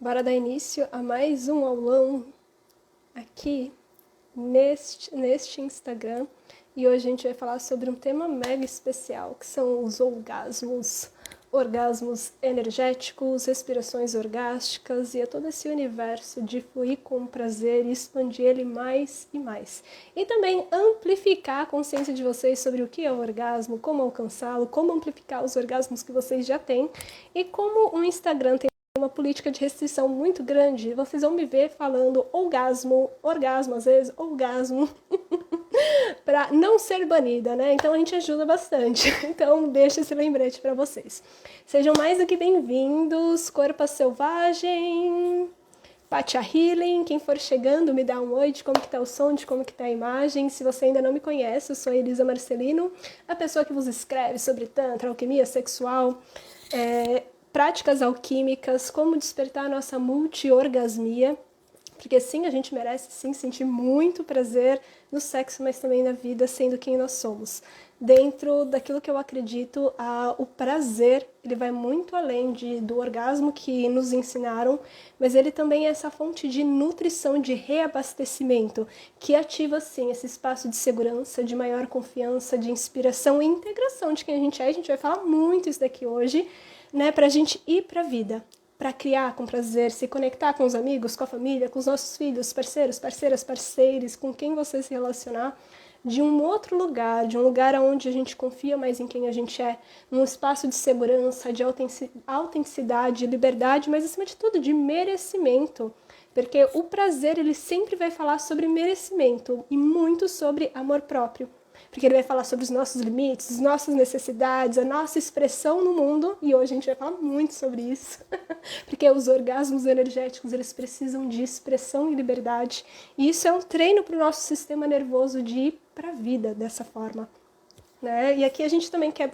Bora dar início a mais um aulão aqui neste Instagram. E hoje a gente vai falar sobre um tema mega especial, que são os orgasmos. Orgasmos energéticos, respirações orgásticas e é todo esse universo de fluir com prazer e expandir ele mais e mais. E também amplificar a consciência de vocês sobre o que é o orgasmo, como alcançá-lo, como amplificar os orgasmos que vocês já têm e como o Instagram tem uma política de restrição muito grande, vocês vão me ver falando orgasmo às vezes, orgasmo, para não ser banida, né? Então a gente ajuda bastante. Então deixa esse lembrete para vocês. Sejam mais do que bem-vindos, Corpo Selvagem, Patia Healing, quem for chegando me dá um oi de como que tá o som, de como que tá a imagem. Se você ainda não me conhece, eu sou Elisa Marcelino, a pessoa que vos escreve sobre tantra, alquimia sexual, práticas alquímicas, como despertar a nossa multi-orgasmia, porque sim, a gente merece sim sentir muito prazer no sexo, mas também na vida, sendo quem nós somos. Dentro daquilo que eu acredito, o prazer, ele vai muito além do orgasmo que nos ensinaram, mas ele também é essa fonte de nutrição, de reabastecimento, que ativa, sim, esse espaço de segurança, de maior confiança, de inspiração e integração de quem a gente é. A gente vai falar muito isso daqui hoje, né, pra gente ir pra vida, para criar com prazer, se conectar com os amigos, com a família, com os nossos filhos, parceiros, parceiras, parceiros, com quem você se relacionar, de um outro lugar, de um lugar onde a gente confia mais em quem a gente é, num espaço de segurança, de autenticidade, liberdade, mas acima de tudo de merecimento. Porque o prazer, ele sempre vai falar sobre merecimento e muito sobre amor próprio. Porque ele vai falar sobre os nossos limites, as nossas necessidades, a nossa expressão no mundo, e hoje a gente vai falar muito sobre isso. Porque os orgasmos energéticos, eles precisam de expressão e liberdade, e isso é um treino para o nosso sistema nervoso de ir para a vida dessa forma, né? E aqui a gente também quer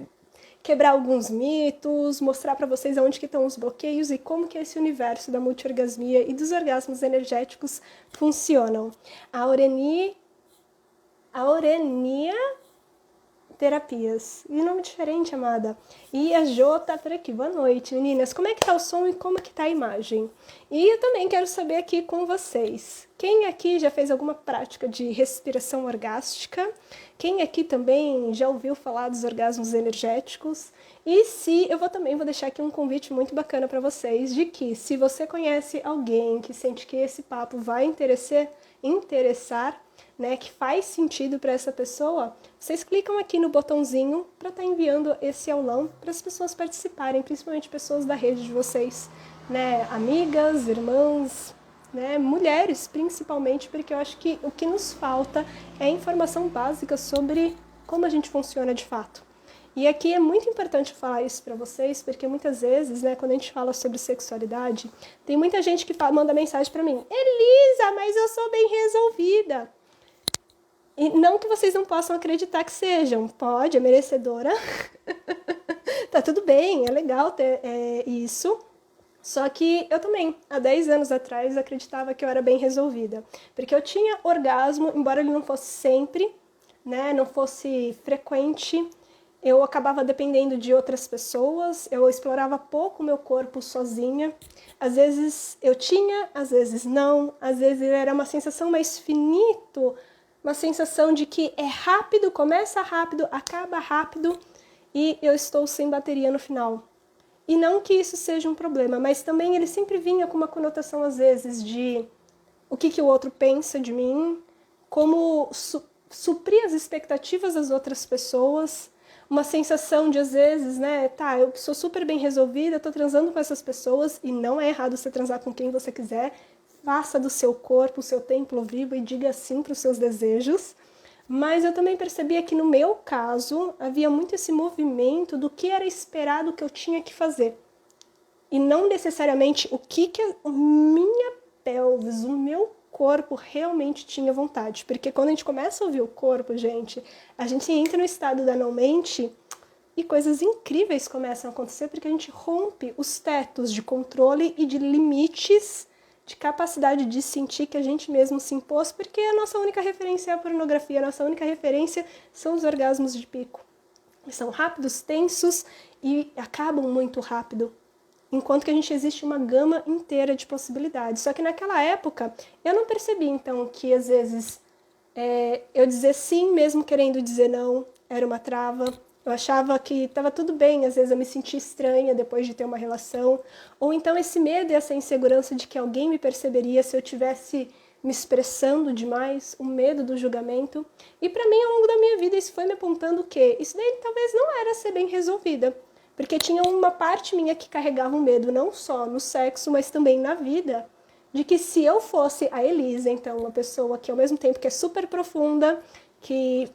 quebrar alguns mitos, mostrar para vocês aonde que estão os bloqueios e como que esse universo da multiorgasmia e dos orgasmos energéticos funcionam. A Aurenia Terapias. E nome diferente, amada. E a Jo tá por aqui. Boa noite, meninas. Como é que tá o som e como que tá a imagem? E eu também quero saber aqui com vocês. Quem aqui já fez alguma prática de respiração orgástica? Quem aqui também já ouviu falar dos orgasmos energéticos? E se eu também vou deixar aqui um convite muito bacana para vocês de que se você conhece alguém que sente que esse papo vai interessar, né, que faz sentido para essa pessoa, vocês clicam aqui no botãozinho para estar enviando esse aulão para as pessoas participarem, principalmente pessoas da rede de vocês, né, amigas, irmãs, né, mulheres principalmente, porque eu acho que o que nos falta é informação básica sobre como a gente funciona de fato. E aqui é muito importante falar isso para vocês, porque muitas vezes, né, quando a gente fala sobre sexualidade, tem muita gente que manda mensagem para mim: Elisa, mas eu sou bem resolvida. E não que vocês não possam acreditar que sejam, pode, é merecedora, tá tudo bem, é legal ter isso. Só que eu também, há 10 anos atrás, acreditava que eu era bem resolvida. Porque eu tinha orgasmo, embora ele não fosse sempre, né, não fosse frequente, eu acabava dependendo de outras pessoas, eu explorava pouco o meu corpo sozinha. Às vezes eu tinha, às vezes não, às vezes era uma sensação mais finito, uma sensação de que é rápido, começa rápido, acaba rápido e eu estou sem bateria no final. E não que isso seja um problema, mas também ele sempre vinha com uma conotação, às vezes, de o que o outro pensa de mim, como suprir as expectativas das outras pessoas, uma sensação de, às vezes, né, tá, eu sou super bem resolvida, tô transando com essas pessoas, e não é errado você transar com quem você quiser, faça do seu corpo o seu templo vivo e diga sim para os seus desejos. Mas eu também percebia que no meu caso havia muito esse movimento do que era esperado que eu tinha que fazer. E não necessariamente o que a minha pelvis, o meu corpo realmente tinha vontade. Porque quando a gente começa a ouvir o corpo, gente, a gente entra no estado da não-mente e coisas incríveis começam a acontecer porque a gente rompe os tetos de controle e de limites de capacidade de sentir que a gente mesmo se impôs, porque a nossa única referência é a pornografia, a nossa única referência são os orgasmos de pico. São rápidos, tensos e acabam muito rápido. enquanto que a gente existe uma gama inteira de possibilidades. Só que naquela época, eu não percebi, então, que às vezes eu dizer sim, mesmo querendo dizer não, era uma trava. Eu achava que estava tudo bem, às vezes eu me sentia estranha depois de ter uma relação. Ou então esse medo e essa insegurança de que alguém me perceberia se eu tivesse me expressando demais, o medo do julgamento. E para mim, ao longo da minha vida, isso foi me apontando que isso daí talvez não era ser bem resolvida. Porque tinha uma parte minha que carregava um medo, não só no sexo, mas também na vida, de que se eu fosse a Elisa, então, uma pessoa que ao mesmo tempo que é super profunda, que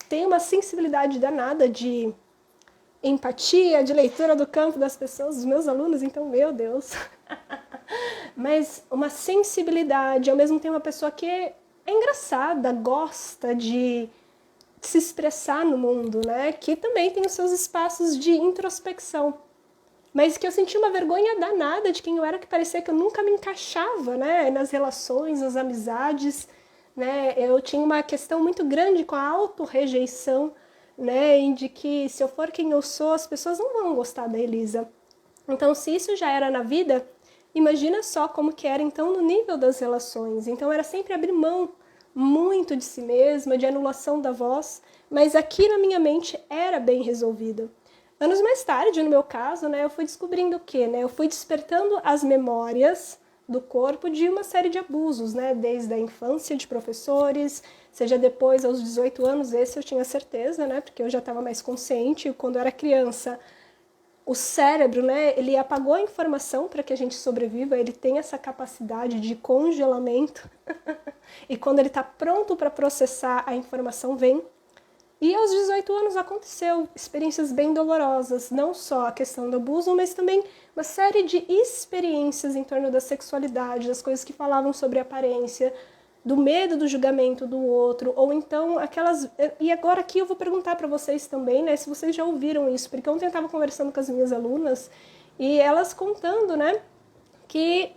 tem uma sensibilidade danada de empatia, de leitura do campo das pessoas, dos meus alunos, então, meu Deus. Mas uma sensibilidade, ao mesmo tempo uma pessoa que é engraçada, gosta de se expressar no mundo, né? Que também tem os seus espaços de introspecção. Mas que eu senti uma vergonha danada de quem eu era, que parecia que eu nunca me encaixava, né? Nas relações, nas amizades, né? Eu tinha uma questão muito grande com a autorrejeição, né? De que se eu for quem eu sou, as pessoas não vão gostar da Elisa. Então, se isso já era na vida, imagina só como que era então no nível das relações. Então era sempre abrir mão muito de si mesma, de anulação da voz, mas aqui na minha mente era bem resolvido. Anos mais tarde, no meu caso, né, eu fui descobrindo o quê? Né? Eu fui despertando as memórias do corpo de uma série de abusos, né? Desde a infância de professores, seja depois aos 18 anos, esse eu tinha certeza, né? Porque eu já estava mais consciente. Quando eu era criança, o cérebro, né, ele apagou a informação para que a gente sobreviva, ele tem essa capacidade de congelamento e quando ele está pronto para processar, a informação vem. E aos 18 anos aconteceu experiências bem dolorosas, não só a questão do abuso, mas também uma série de experiências em torno da sexualidade, das coisas que falavam sobre aparência, do medo do julgamento do outro, ou então aquelas... E agora aqui eu vou perguntar para vocês também, né, se vocês já ouviram isso, porque ontem eu estava conversando com as minhas alunas e elas contando, né, que,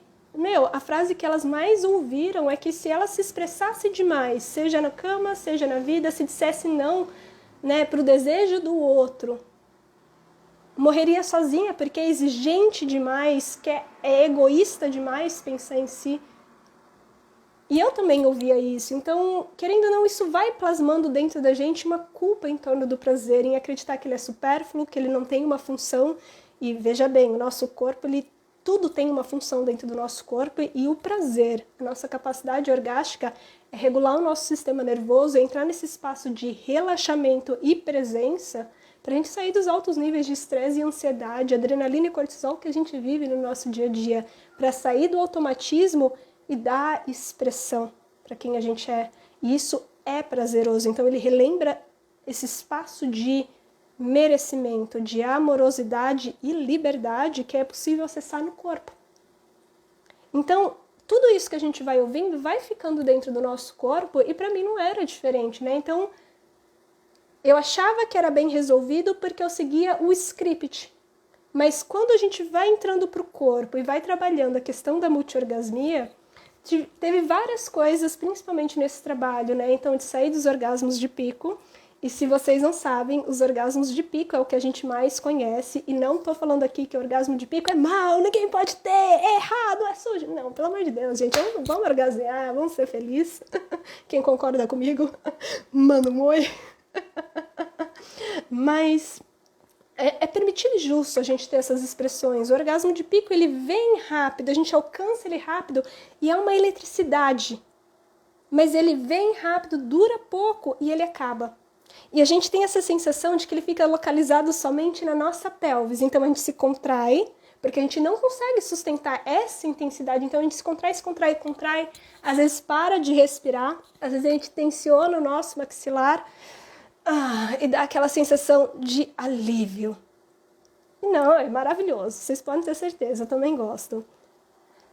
a frase que elas mais ouviram é que se ela se expressasse demais, seja na cama, seja na vida, se dissesse não, né, para o desejo do outro, morreria sozinha porque é exigente demais, que é egoísta demais pensar em si. E eu também ouvia isso, então, querendo ou não, isso vai plasmando dentro da gente uma culpa em torno do prazer, em acreditar que ele é supérfluo, que ele não tem uma função. E veja bem, o nosso corpo, tudo tem uma função dentro do nosso corpo, e o prazer, a nossa capacidade orgástica, é regular o nosso sistema nervoso, entrar nesse espaço de relaxamento e presença, para a gente sair dos altos níveis de estresse e ansiedade, adrenalina e cortisol que a gente vive no nosso dia a dia, para sair do automatismo e dar expressão para quem a gente é. E isso é prazeroso. Então ele relembra esse espaço de merecimento, de amorosidade e liberdade que é possível acessar no corpo. Então, tudo isso que a gente vai ouvindo vai ficando dentro do nosso corpo e para mim não era diferente, né? Então, eu achava que era bem resolvido porque eu seguia o script. Mas quando a gente vai entrando para o corpo e vai trabalhando a questão da multiorgasmia, teve várias coisas, principalmente nesse trabalho, né? Então, de sair dos orgasmos de pico. E se vocês não sabem, os orgasmos de pico é o que a gente mais conhece. E não tô falando aqui que o orgasmo de pico é mal, ninguém pode ter, é errado, é sujo. Não, pelo amor de Deus, gente, vamos orgasmear, vamos ser felizes. Quem concorda comigo, manda um oi. Mas é permitido e justo a gente ter essas expressões. O orgasmo de pico, ele vem rápido, a gente alcança ele rápido e é uma eletricidade. Mas ele vem rápido, dura pouco e ele acaba. E a gente tem essa sensação de que ele fica localizado somente na nossa pelvis. Então a gente se contrai, porque a gente não consegue sustentar essa intensidade. Então a gente se contrai. Às vezes para de respirar, às vezes a gente tensiona o nosso maxilar e dá aquela sensação de alívio. Não, é maravilhoso, vocês podem ter certeza, eu também gosto.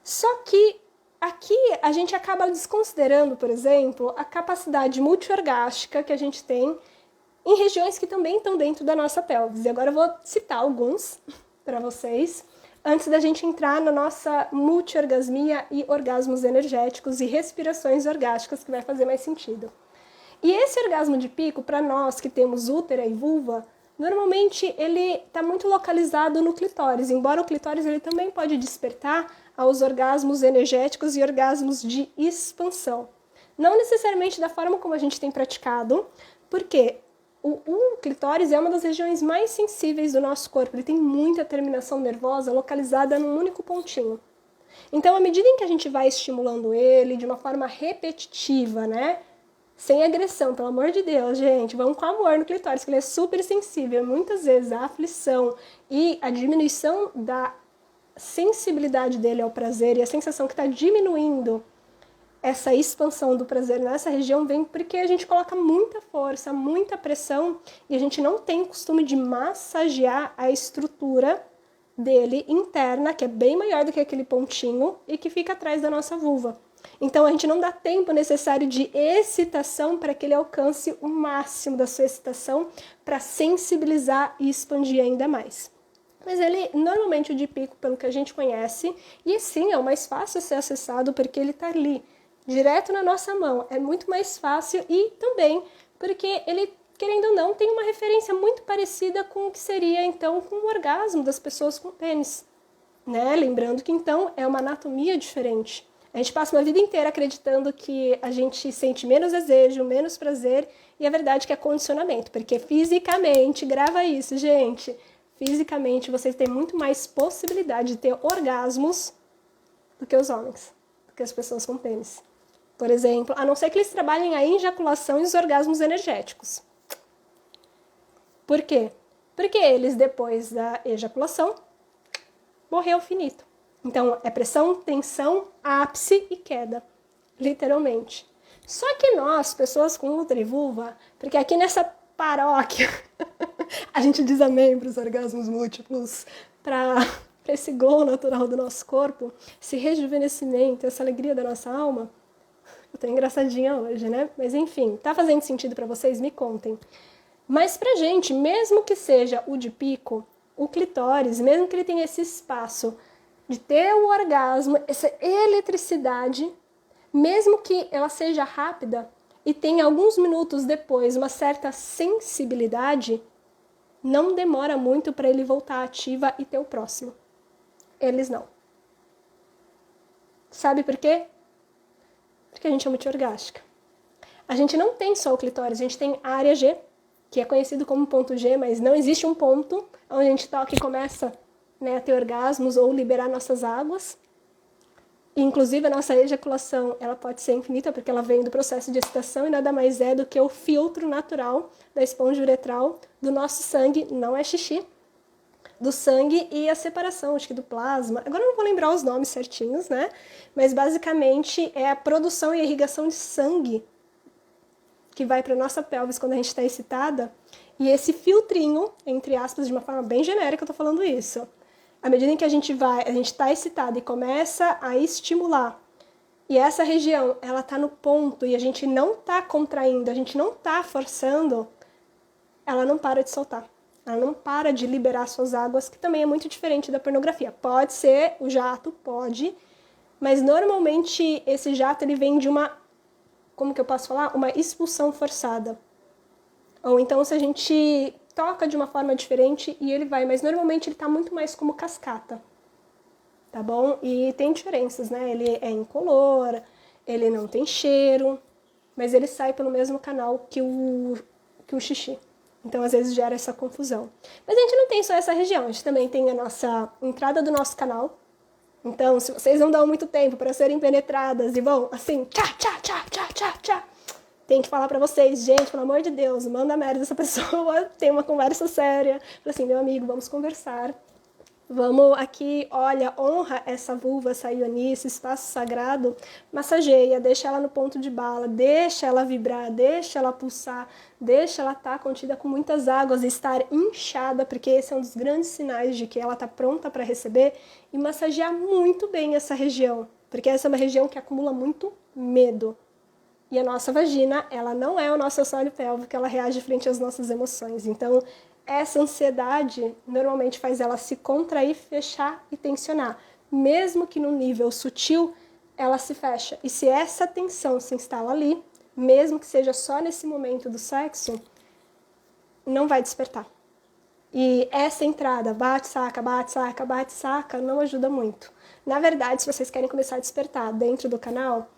Só que aqui a gente acaba desconsiderando, por exemplo, a capacidade multiorgástica que a gente tem em regiões que também estão dentro da nossa pelvis. E agora eu vou citar alguns para vocês, antes da gente entrar na nossa multiorgasmia e orgasmos energéticos e respirações orgásticas, que vai fazer mais sentido. E esse orgasmo de pico, para nós que temos útera e vulva, Normalmente ele está muito localizado no clitóris, embora o clitóris ele também pode despertar aos orgasmos energéticos e orgasmos de expansão. Não necessariamente da forma como a gente tem praticado, porque o clitóris é uma das regiões mais sensíveis do nosso corpo, ele tem muita terminação nervosa localizada num único pontinho. Então, à medida em que a gente vai estimulando ele de uma forma repetitiva, né? Sem agressão, pelo amor de Deus, gente, vamos com amor no clitóris, que ele é super sensível. Muitas vezes a aflição e a diminuição da sensibilidade dele ao prazer e a sensação que está diminuindo essa expansão do prazer nessa região vem porque a gente coloca muita força, muita pressão e a gente não tem costume de massagear a estrutura dele interna, que é bem maior do que aquele pontinho e que fica atrás da nossa vulva. Então a gente não dá tempo necessário de excitação para que ele alcance o máximo da sua excitação para sensibilizar e expandir ainda mais. Mas ele, normalmente o de pico, pelo que a gente conhece, e sim, é o mais fácil ser acessado porque ele está ali, direto na nossa mão. É muito mais fácil e também porque ele, querendo ou não, tem uma referência muito parecida com o que seria, então, com o orgasmo das pessoas com pênis. Né? Lembrando que, então, é uma anatomia diferente. A gente passa uma vida inteira acreditando que a gente sente menos desejo, menos prazer, e a verdade é que é condicionamento, porque fisicamente, grava isso, gente, fisicamente vocês têm muito mais possibilidade de ter orgasmos do que os homens, do que as pessoas com pênis. Por exemplo, a não ser que eles trabalhem a ejaculação e os orgasmos energéticos. Por quê? Porque eles, depois da ejaculação, morreu finito. Então, é pressão, tensão, ápice e queda, literalmente. Só que nós, pessoas com útero e vulva, porque aqui nessa paróquia, a gente diz amém para os orgasmos múltiplos, para esse glow natural do nosso corpo, esse rejuvenescimento, essa alegria da nossa alma. Eu tô engraçadinha hoje, né? Mas enfim, tá fazendo sentido para vocês? Me contem. Mas pra gente, mesmo que seja o de pico, o clitóris, mesmo que ele tenha esse espaço de ter o orgasmo, essa eletricidade, mesmo que ela seja rápida e tenha alguns minutos depois uma certa sensibilidade, não demora muito para ele voltar ativa e ter o próximo. Eles não. Sabe por quê? Porque a gente é multiorgástica. A gente não tem só o clitóris, a gente tem a área G, que é conhecido como ponto G, mas não existe um ponto onde a gente toca e começa, né, a ter orgasmos ou liberar nossas águas. E, inclusive, a nossa ejaculação ela pode ser infinita, porque ela vem do processo de excitação e nada mais é do que o filtro natural da esponja uretral do nosso sangue, não é xixi, do sangue e a separação, acho que do plasma. Agora eu não vou lembrar os nomes certinhos, né? Mas, basicamente, é a produção e a irrigação de sangue que vai para a nossa pelvis quando a gente está excitada, e esse filtrinho, entre aspas, de uma forma bem genérica, eu tô falando isso. À medida em que a gente está excitada e começa a estimular, e essa região, ela tá no ponto, e a gente não tá contraindo, a gente não tá forçando, ela não para de soltar. Ela não para de liberar suas águas, que também é muito diferente da pornografia. Pode ser o jato, pode, mas normalmente esse jato ele vem de uma, como que eu posso falar? Uma expulsão forçada. Ou então se a gente toca de uma forma diferente e ele vai, mas normalmente ele tá muito mais como cascata, tá bom? E tem diferenças, né? Ele é incolor, ele não tem cheiro, mas ele sai pelo mesmo canal que o xixi. Então, às vezes, gera essa confusão. Mas a gente não tem só essa região, a gente também tem a nossa entrada do nosso canal. Então, se vocês não dão muito tempo para serem penetradas e vão assim, tchá, tchá, tchá, tchá, tchá, tchá, tem que falar pra vocês, gente, pelo amor de Deus, manda merda dessa pessoa, tem uma conversa séria. Fala assim, meu amigo, vamos conversar. Vamos aqui, olha, honra essa vulva, essa ionice, espaço sagrado, massageia, deixa ela no ponto de bala, deixa ela vibrar, deixa ela pulsar, deixa ela estar contida com muitas águas, estar inchada, porque esse é um dos grandes sinais de que ela está pronta para receber, e massagear muito bem essa região, porque essa é uma região que acumula muito medo. E a nossa vagina, ela não é o nosso assoalho pélvico, ela reage frente às nossas emoções. Então, essa ansiedade normalmente faz ela se contrair, fechar e tensionar. Mesmo que no nível sutil, ela se fecha. E se essa tensão se instala ali, mesmo que seja só nesse momento do sexo, não vai despertar. E essa entrada, bate, saca, bate, saca, bate, saca, não ajuda muito. Na verdade, se vocês querem começar a despertar dentro do canal,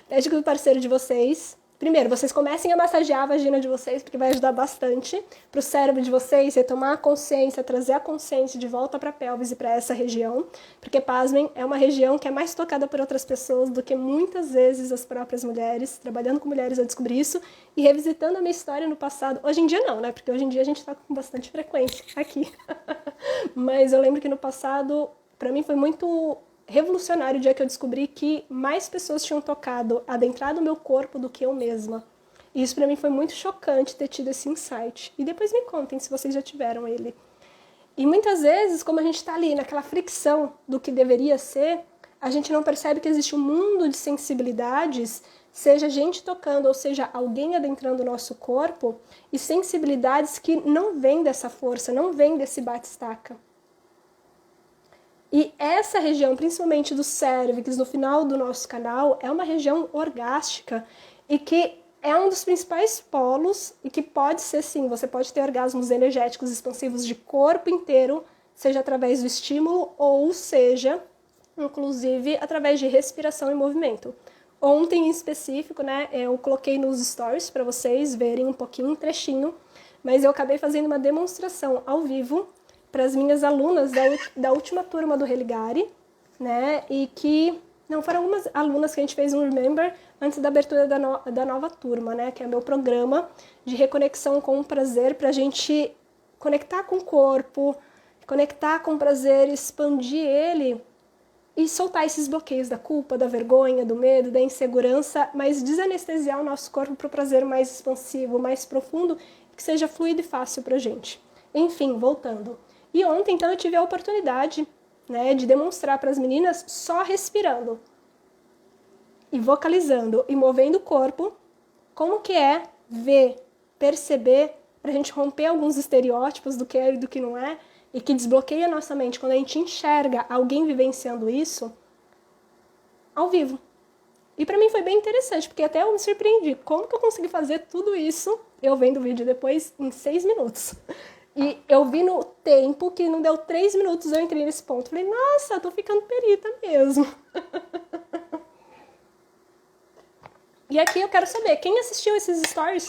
pede que o parceiro de vocês, primeiro, vocês comecem a massagear a vagina de vocês, porque vai ajudar bastante para o cérebro de vocês retomar a consciência, trazer a consciência de volta para a pelvis e para essa região, porque, pasmem, é uma região que é mais tocada por outras pessoas do que muitas vezes as próprias mulheres. Trabalhando com mulheres eu descobri isso e revisitando a minha história no passado. Hoje em dia não, né? Porque hoje em dia a gente tá com bastante frequência aqui. Mas eu lembro que no passado, para mim foi muito revolucionário o dia que eu descobri que mais pessoas tinham tocado, adentrado o meu corpo do que eu mesma. E isso pra mim foi muito chocante ter tido esse insight. E depois me contem se vocês já tiveram ele. E muitas vezes, como a gente tá ali naquela fricção do que deveria ser, a gente não percebe que existe um mundo de sensibilidades, seja gente tocando ou seja alguém adentrando o nosso corpo, e sensibilidades que não vêm dessa força, não vêm desse bate-estaca. E essa região, principalmente do cérvix, no final do nosso canal, é uma região orgástica e que é um dos principais polos e que pode ser, sim, você pode ter orgasmos energéticos expansivos de corpo inteiro, seja através do estímulo ou seja, inclusive, através de respiração e movimento. Ontem, em específico, né, eu coloquei nos stories para vocês verem um pouquinho, um trechinho, mas eu acabei fazendo uma demonstração ao vivo para as minhas alunas da última turma do Religare, né? E que não foram algumas alunas que a gente fez um Remember antes da abertura da nova turma, né? Que é meu programa de reconexão com o prazer para a gente conectar com o corpo, conectar com o prazer, expandir ele e soltar esses bloqueios da culpa, da vergonha, do medo, da insegurança, mas desanestesiar o nosso corpo para o prazer mais expansivo, mais profundo, que seja fluido e fácil para a gente. Enfim, voltando. E ontem, então, eu tive a oportunidade, né, de demonstrar para as meninas só respirando e vocalizando e movendo o corpo, como que é ver, perceber, para a gente romper alguns estereótipos do que é e do que não é, e que desbloqueia a nossa mente quando a gente enxerga alguém vivenciando isso ao vivo. E para mim foi bem interessante, porque até eu me surpreendi. Como que eu consegui fazer tudo isso, eu vendo o vídeo depois, em 6 minutos? E eu vi no tempo que não deu 3 minutos, eu entrei nesse ponto. Falei, nossa, eu tô ficando perita mesmo. E aqui eu quero saber, quem assistiu esses stories?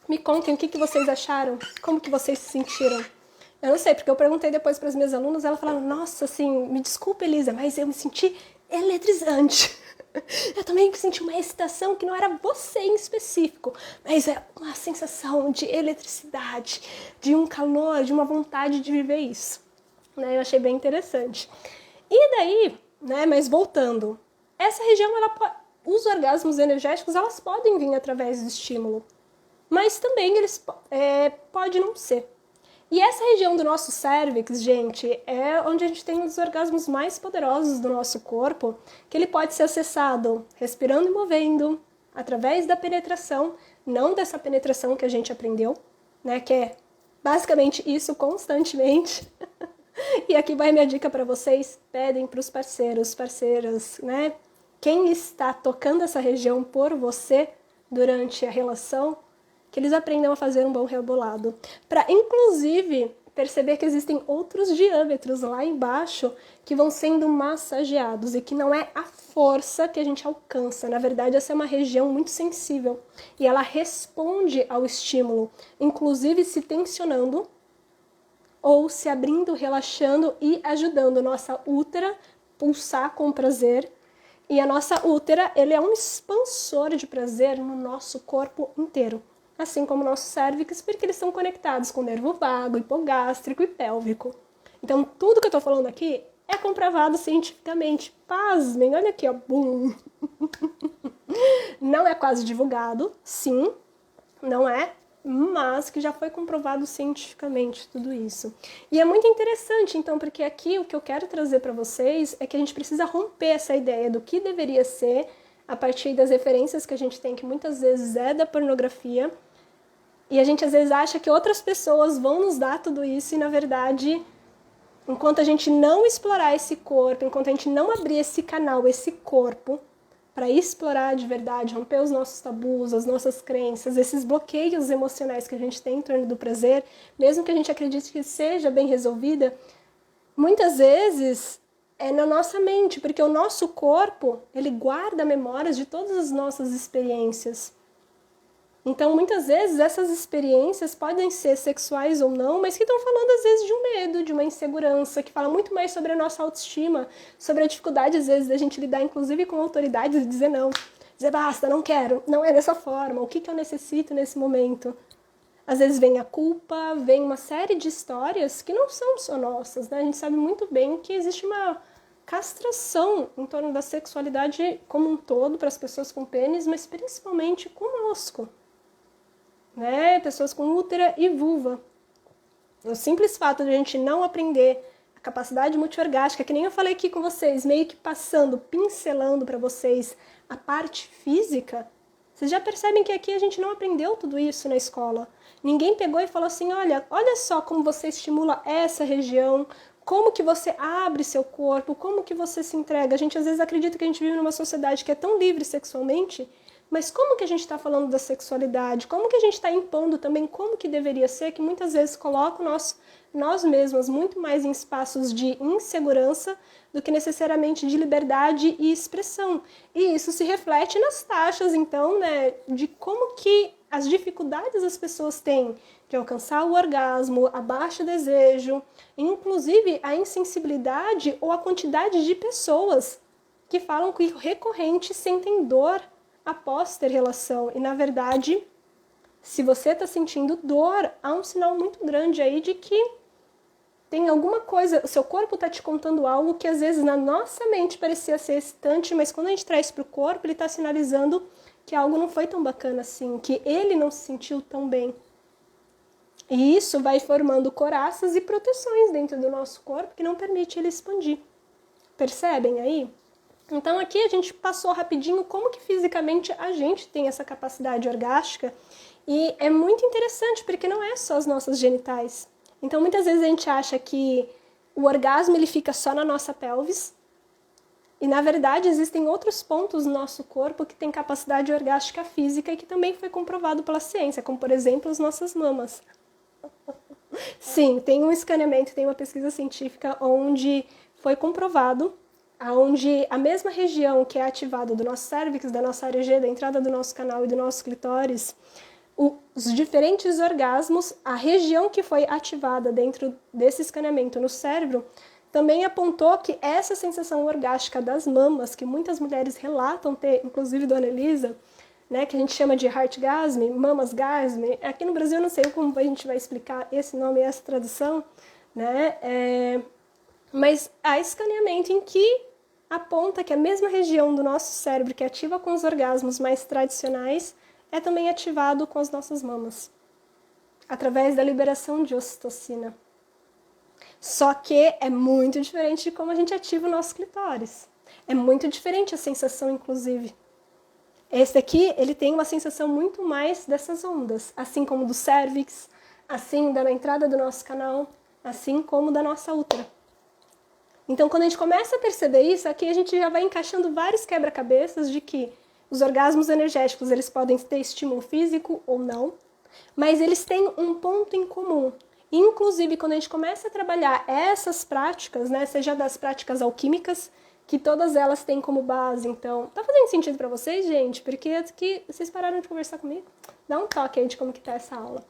Me contem o que vocês acharam, como que vocês se sentiram. Eu não sei, porque eu perguntei depois para as minhas alunas, elas falaram, nossa, assim, me desculpa, Elisa, mas eu me senti eletrizante. Eu também senti uma excitação que não era você em específico, mas é uma sensação de eletricidade, de um calor, de uma vontade de viver isso. Né? Eu achei bem interessante. E daí, né, mas voltando, essa região, os orgasmos energéticos, elas podem vir através do estímulo, mas também eles pode não ser. E essa região do nosso cérvix, gente, é onde a gente tem um dos orgasmos mais poderosos do nosso corpo, que ele pode ser acessado respirando e movendo, através da penetração, não dessa penetração que a gente aprendeu, né, que é basicamente isso constantemente. E aqui vai minha dica para vocês, pedem para os parceiros, parceiras, né, quem está tocando essa região por você durante a relação, que eles aprendam a fazer um bom rebolado. Para, inclusive, perceber que existem outros diâmetros lá embaixo que vão sendo massageados e que não é a força que a gente alcança. Na verdade, essa é uma região muito sensível e ela responde ao estímulo, inclusive se tensionando ou se abrindo, relaxando e ajudando a nossa útera pulsar com prazer. E a nossa útera, ele é um expansor de prazer no nosso corpo inteiro. Assim como o nosso cérvix, porque eles são conectados com o nervo vago, hipogástrico e pélvico. Então, tudo que eu tô falando aqui é comprovado cientificamente. Pasmem, olha aqui, ó, bum! Não é quase divulgado, sim, não é, mas que já foi comprovado cientificamente tudo isso. E é muito interessante, então, porque aqui o que eu quero trazer para vocês é que a gente precisa romper essa ideia do que deveria ser a partir das referências que a gente tem, que muitas vezes é da pornografia, e a gente às vezes acha que outras pessoas vão nos dar tudo isso e, na verdade, enquanto a gente não explorar esse corpo, enquanto a gente não abrir esse canal, esse corpo, para explorar de verdade, romper os nossos tabus, as nossas crenças, esses bloqueios emocionais que a gente tem em torno do prazer, mesmo que a gente acredite que seja bem resolvida, muitas vezes é na nossa mente, porque o nosso corpo, ele guarda memórias de todas as nossas experiências. Então, muitas vezes, essas experiências podem ser sexuais ou não, mas que estão falando, às vezes, de um medo, de uma insegurança, que fala muito mais sobre a nossa autoestima, sobre a dificuldade, às vezes, da gente lidar, inclusive, com autoridades e dizer não. Dizer, basta, não quero, não é dessa forma, o que eu necessito nesse momento? Às vezes vem a culpa, vem uma série de histórias que não são só nossas, né? A gente sabe muito bem que existe uma castração em torno da sexualidade como um todo para as pessoas com pênis, mas principalmente conosco. Né? Pessoas com útera e vulva. O simples fato de a gente não aprender a capacidade multiorgástica, que nem eu falei aqui com vocês, meio que passando, pincelando para vocês a parte física, vocês já percebem que aqui a gente não aprendeu tudo isso na escola. Ninguém pegou e falou assim, olha só como você estimula essa região, como que você abre seu corpo, como que você se entrega. A gente às vezes acredita que a gente vive numa sociedade que é tão livre sexualmente, mas como que a gente está falando da sexualidade? Como que a gente está impondo também como que deveria ser, que muitas vezes coloca nós mesmas muito mais em espaços de insegurança do que necessariamente de liberdade e expressão. E isso se reflete nas taxas, então, né, de como que as dificuldades as pessoas têm de alcançar o orgasmo, a baixo desejo, inclusive a insensibilidade ou a quantidade de pessoas que falam que recorrente sentem dor após ter relação. E, na verdade, se você está sentindo dor, há um sinal muito grande aí de que tem alguma coisa, o seu corpo está te contando algo que às vezes na nossa mente parecia ser excitante, mas quando a gente traz para o corpo, ele está sinalizando que algo não foi tão bacana assim, que ele não se sentiu tão bem. E isso vai formando coraças e proteções dentro do nosso corpo que não permite ele expandir. Percebem aí? Então aqui a gente passou rapidinho como que fisicamente a gente tem essa capacidade orgástica e é muito interessante porque não é só as nossas genitais. Então muitas vezes a gente acha que o orgasmo ele fica só na nossa pelvis e na verdade existem outros pontos no nosso corpo que tem capacidade orgástica física e que também foi comprovado pela ciência, como por exemplo as nossas mamas. Sim, tem um escaneamento, tem uma pesquisa científica onde foi comprovado onde a mesma região que é ativada do nosso cérvix, da nossa área G, da entrada do nosso canal e do nosso clitóris, os diferentes orgasmos, a região que foi ativada dentro desse escaneamento no cérebro, também apontou que essa sensação orgástica das mamas, que muitas mulheres relatam ter, inclusive Dona Elisa, né, que a gente chama de heartgasm, mamasgasm, aqui no Brasil eu não sei como a gente vai explicar esse nome e essa tradução, né, mas há escaneamento em que aponta que a mesma região do nosso cérebro que ativa com os orgasmos mais tradicionais é também ativado com as nossas mamas, através da liberação de ocitocina. Só que é muito diferente de como a gente ativa o nosso clitóris. É muito diferente a sensação, inclusive. Esse aqui, ele tem uma sensação muito mais dessas ondas, assim como do cérvix, assim da entrada do nosso canal, assim como da nossa útera. Então, quando a gente começa a perceber isso, aqui a gente já vai encaixando vários quebra-cabeças de que os orgasmos energéticos, eles podem ter estímulo físico ou não, mas eles têm um ponto em comum. Inclusive, quando a gente começa a trabalhar essas práticas, né, seja das práticas alquímicas, que todas elas têm como base, então, tá fazendo sentido para vocês, gente? Porque aqui vocês pararam de conversar comigo? Dá um toque aí de como que tá essa aula.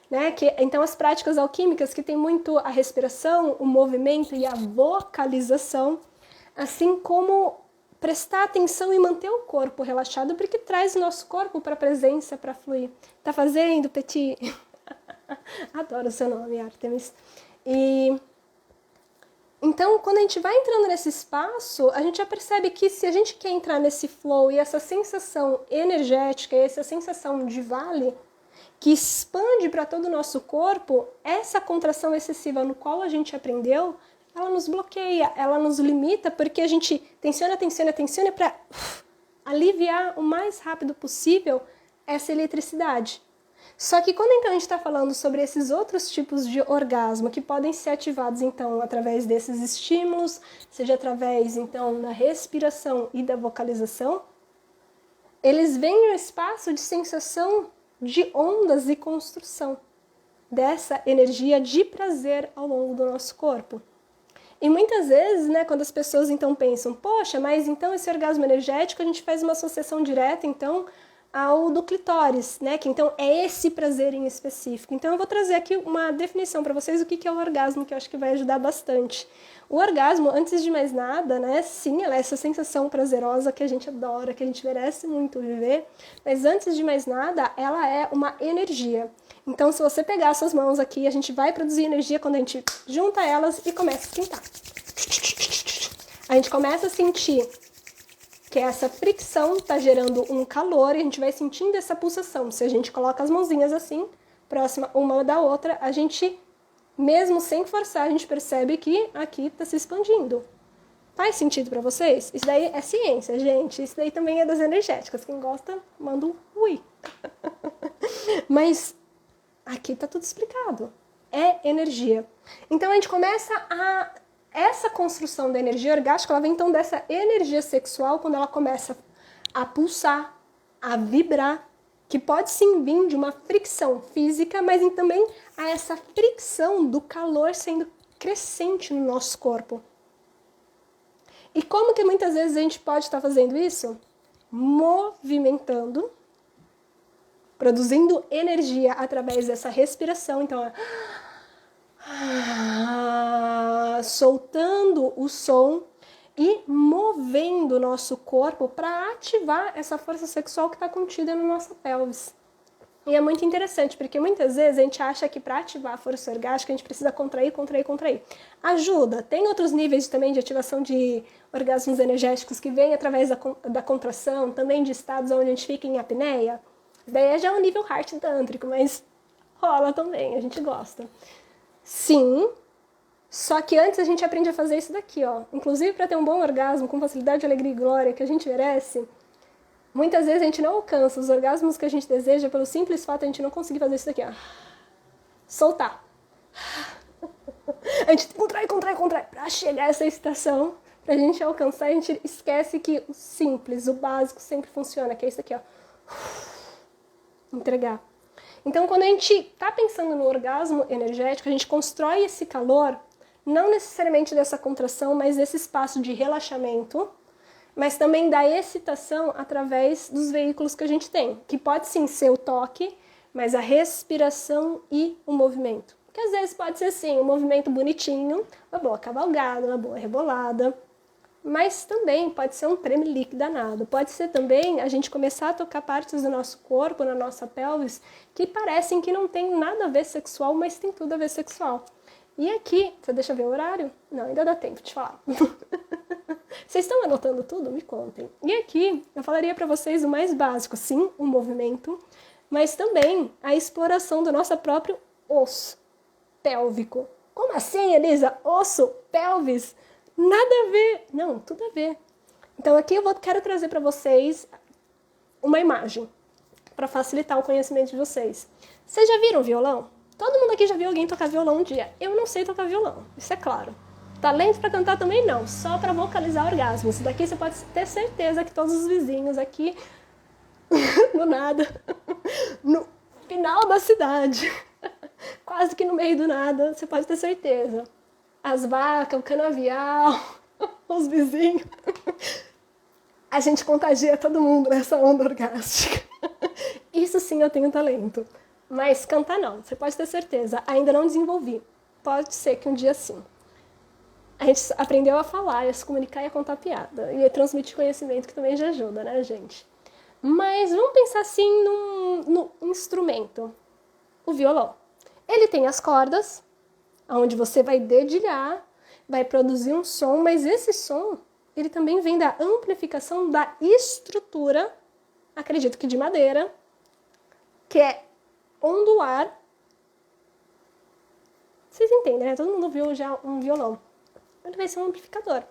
Né? Então, as práticas alquímicas que tem muito a respiração, o movimento e a vocalização, assim como prestar atenção e manter o corpo relaxado, porque traz o nosso corpo para a presença, para fluir. Tá fazendo, Petit? Adoro o seu nome, Artemis. Então, quando a gente vai entrando nesse espaço, a gente já percebe que se a gente quer entrar nesse flow e essa sensação energética, essa sensação de vale, que expande para todo o nosso corpo, essa contração excessiva no qual a gente aprendeu, ela nos bloqueia, ela nos limita, porque a gente tensiona para aliviar o mais rápido possível essa eletricidade. Só que quando então a gente está falando sobre esses outros tipos de orgasmo que podem ser ativados então através desses estímulos, seja através então da respiração e da vocalização, eles vêm no espaço de sensação de ondas e construção dessa energia de prazer ao longo do nosso corpo. E muitas vezes, né, quando as pessoas então pensam, poxa, mas então esse orgasmo energético a gente faz uma associação direta então ao do clitóris, né, que então é esse prazer em específico. Então eu vou trazer aqui uma definição para vocês do que é o orgasmo, que eu acho que vai ajudar bastante. O orgasmo, antes de mais nada, né, sim, ela é essa sensação prazerosa que a gente adora, que a gente merece muito viver, mas antes de mais nada, ela é uma energia. Então, se você pegar suas mãos aqui, a gente vai produzir energia quando a gente junta elas e começa a pintar. A gente começa a sentir que essa fricção está gerando um calor e a gente vai sentindo essa pulsação. Se a gente coloca as mãozinhas assim, próxima uma da outra, a gente, mesmo sem forçar, a gente percebe que aqui está se expandindo. Faz sentido para vocês? Isso daí é ciência, gente. Isso daí também é das energéticas. Quem gosta, manda um ui. Mas aqui tá tudo explicado. É energia. Então a gente começa a... Essa construção da energia orgástica, ela vem então dessa energia sexual quando ela começa a pulsar, a vibrar, que pode sim vir de uma fricção física, mas também a essa fricção do calor sendo crescente no nosso corpo. E como que muitas vezes a gente pode estar fazendo isso? Movimentando, produzindo energia através dessa respiração. Então, soltando o som e movendo o nosso corpo para ativar essa força sexual que está contida na nossa pelvis. E é muito interessante, porque muitas vezes a gente acha que para ativar a força orgástica a gente precisa contrair, contrair, contrair. Ajuda. Tem outros níveis também de ativação de orgasmos energéticos que vêm através da contração, também de estados onde a gente fica em apneia. Daí já é um nível heart tântrico, mas rola também, a gente gosta. Sim, só que antes a gente aprende a fazer isso daqui, ó. Inclusive para ter um bom orgasmo com facilidade, alegria e glória que a gente merece, muitas vezes a gente não alcança os orgasmos que a gente deseja pelo simples fato de a gente não conseguir fazer isso daqui, ó. Soltar. A gente contrai, contrai, contrai para chegar a essa excitação, pra gente alcançar, a gente esquece que o simples, o básico sempre funciona, que é isso aqui, ó. Entregar. Então, quando a gente está pensando no orgasmo energético, a gente constrói esse calor, não necessariamente dessa contração, mas desse espaço de relaxamento, mas também da excitação através dos veículos que a gente tem, que pode sim ser o toque, mas a respiração e o movimento. Porque às vezes pode ser sim, um movimento bonitinho, uma boa cavalgada, uma boa rebolada, mas também pode ser um tremelique danado. Pode ser também a gente começar a tocar partes do nosso corpo, na nossa pelvis, que parecem que não tem nada a ver sexual, mas tem tudo a ver sexual. E aqui, você deixa eu ver o horário? Não, ainda dá tempo de falar. Vocês estão anotando tudo? Me contem. E aqui, eu falaria para vocês o mais básico, sim, o movimento, mas também a exploração do nosso próprio osso pélvico. Como assim, Elisa? Osso, pelvis? Nada a ver. Não, tudo a ver. Então aqui quero trazer para vocês uma imagem para facilitar o conhecimento de vocês. Vocês já viram violão? Todo mundo aqui já viu alguém tocar violão um dia. Eu não sei tocar violão, isso é claro. Talento para cantar também não, só para vocalizar orgasmos. Isso daqui você pode ter certeza que todos os vizinhos aqui, do nada, no final da cidade, quase que no meio do nada, você pode ter certeza. As vacas, o canavial, os vizinhos. A gente contagia todo mundo nessa onda orgástica. Isso sim eu tenho talento. Mas cantar não, você pode ter certeza. Ainda não desenvolvi. Pode ser que um dia sim. A gente aprendeu a falar, a se comunicar e a contar piada. E a transmitir conhecimento, que também já ajuda, né, gente? Mas vamos pensar assim no instrumento. O violão. Ele tem as cordas, onde você vai dedilhar, vai produzir um som, mas esse som, ele também vem da amplificação da estrutura, acredito que de madeira, que é ondular. Vocês entendem, né? Todo mundo viu já um violão. Ele vai ser um amplificador,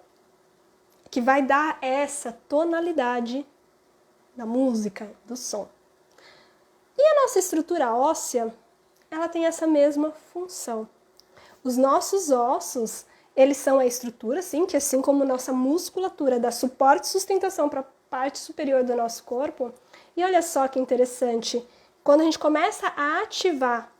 que vai dar essa tonalidade da música, do som. E a nossa estrutura óssea, ela tem essa mesma função. Os nossos ossos, eles são a estrutura, sim, que assim como nossa musculatura dá suporte e sustentação para parte superior do nosso corpo. E olha só que interessante, quando a gente começa a ativar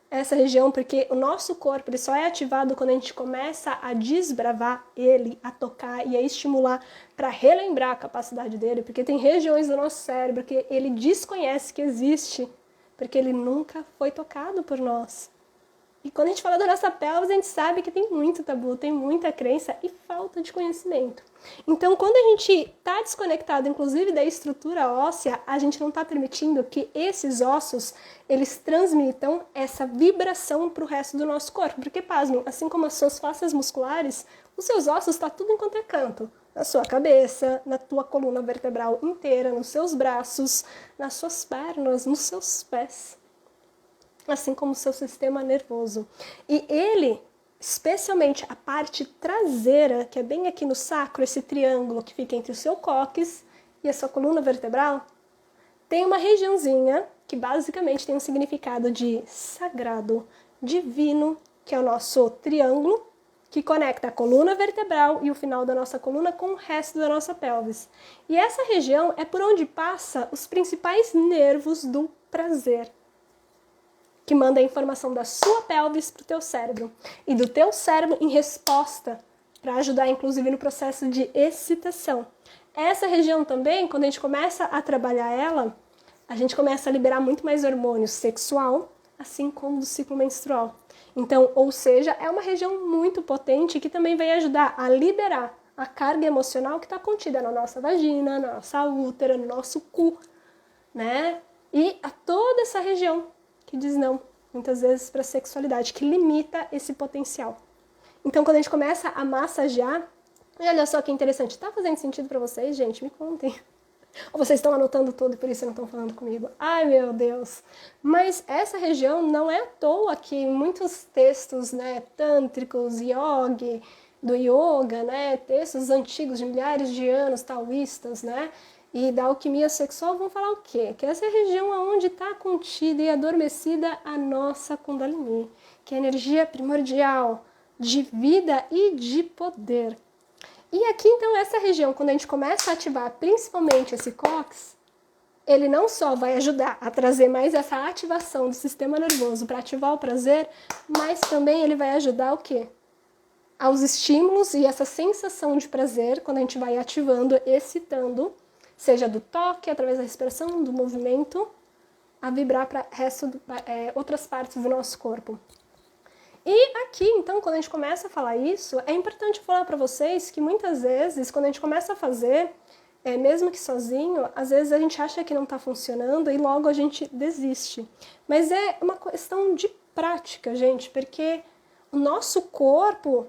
essa região, porque o nosso corpo ele só é ativado quando a gente começa a desbravar ele, a tocar e a estimular para relembrar a capacidade dele, porque tem regiões do nosso cérebro que ele desconhece que existe, porque ele nunca foi tocado por nós. E quando a gente fala da nossa pelvis, a gente sabe que tem muito tabu, tem muita crença e falta de conhecimento. Então, quando a gente está desconectado, inclusive da estrutura óssea, a gente não está permitindo que esses ossos, eles transmitam essa vibração para o resto do nosso corpo. Porque, pasmem, assim como as suas fáscias musculares, os seus ossos estão tudo em quanto é canto. Na sua cabeça, na tua coluna vertebral inteira, nos seus braços, nas suas pernas, nos seus pés. Assim como o seu sistema nervoso. E ele, especialmente a parte traseira, que é bem aqui no sacro, esse triângulo que fica entre o seu cóccix e a sua coluna vertebral, tem uma regiãozinha que basicamente tem um significado de sagrado, divino, que é o nosso triângulo, que conecta a coluna vertebral e o final da nossa coluna com o resto da nossa pelvis. E essa região é por onde passa os principais nervos do prazer, que manda a informação da sua pelvis para o teu cérebro e do teu cérebro em resposta para ajudar, inclusive, no processo de excitação. Essa região também, quando a gente começa a trabalhar ela, a gente começa a liberar muito mais hormônio sexual, assim como do ciclo menstrual. Então, ou seja, é uma região muito potente que também vai ajudar a liberar a carga emocional que está contida na nossa vagina, na nossa útera, no nosso cu, né? E a toda essa região que diz não, muitas vezes, para a sexualidade, que limita esse potencial. Então, quando a gente começa a massagear, e olha só que interessante, tá fazendo sentido para vocês, gente? Me contem. Ou vocês estão anotando tudo e por isso não estão falando comigo? Ai, meu Deus! Mas essa região não é à toa que muitos textos, né, tântricos, yogi, do yoga, né, textos antigos de milhares de anos, taoístas, né, e da alquimia sexual vão falar o quê? Que essa é a região onde está contida e adormecida a nossa Kundalini, que é a energia primordial de vida e de poder. E aqui, então, essa região, quando a gente começa a ativar principalmente esse cóccix, ele não só vai ajudar a trazer mais essa ativação do sistema nervoso para ativar o prazer, mas também ele vai ajudar o quê? Aos estímulos e essa sensação de prazer, quando a gente vai ativando, excitando, seja do toque, através da respiração, do movimento, a vibrar para outras partes do nosso corpo. E aqui, então, quando a gente começa a falar isso, é importante falar para vocês que muitas vezes, quando a gente começa a fazer, mesmo que sozinho, às vezes a gente acha que não está funcionando e logo a gente desiste. Mas é uma questão de prática, gente, porque o nosso corpo,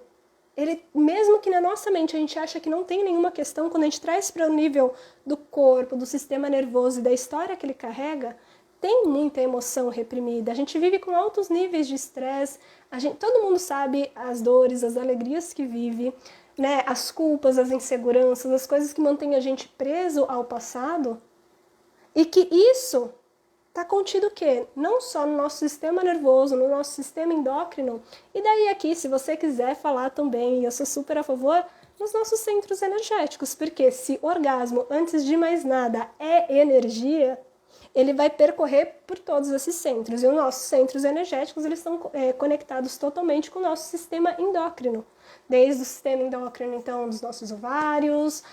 ele, mesmo que na nossa mente a gente acha que não tem nenhuma questão, quando a gente traz para o nível do corpo, do sistema nervoso e da história que ele carrega, tem muita emoção reprimida. A gente vive com altos níveis de estresse, todo mundo sabe as dores, as alegrias que vive, né? As culpas, as inseguranças, as coisas que mantêm a gente preso ao passado, e que isso está contido o quê? Não só no nosso sistema nervoso, no nosso sistema endócrino, e daí aqui, se você quiser falar também, e eu sou super a favor, nos nossos centros energéticos, porque se orgasmo, antes de mais nada, é energia, ele vai percorrer por todos esses centros. E os nossos centros energéticos, eles estão conectados totalmente com o nosso sistema endócrino. Desde o sistema endócrino, então, dos nossos ovários,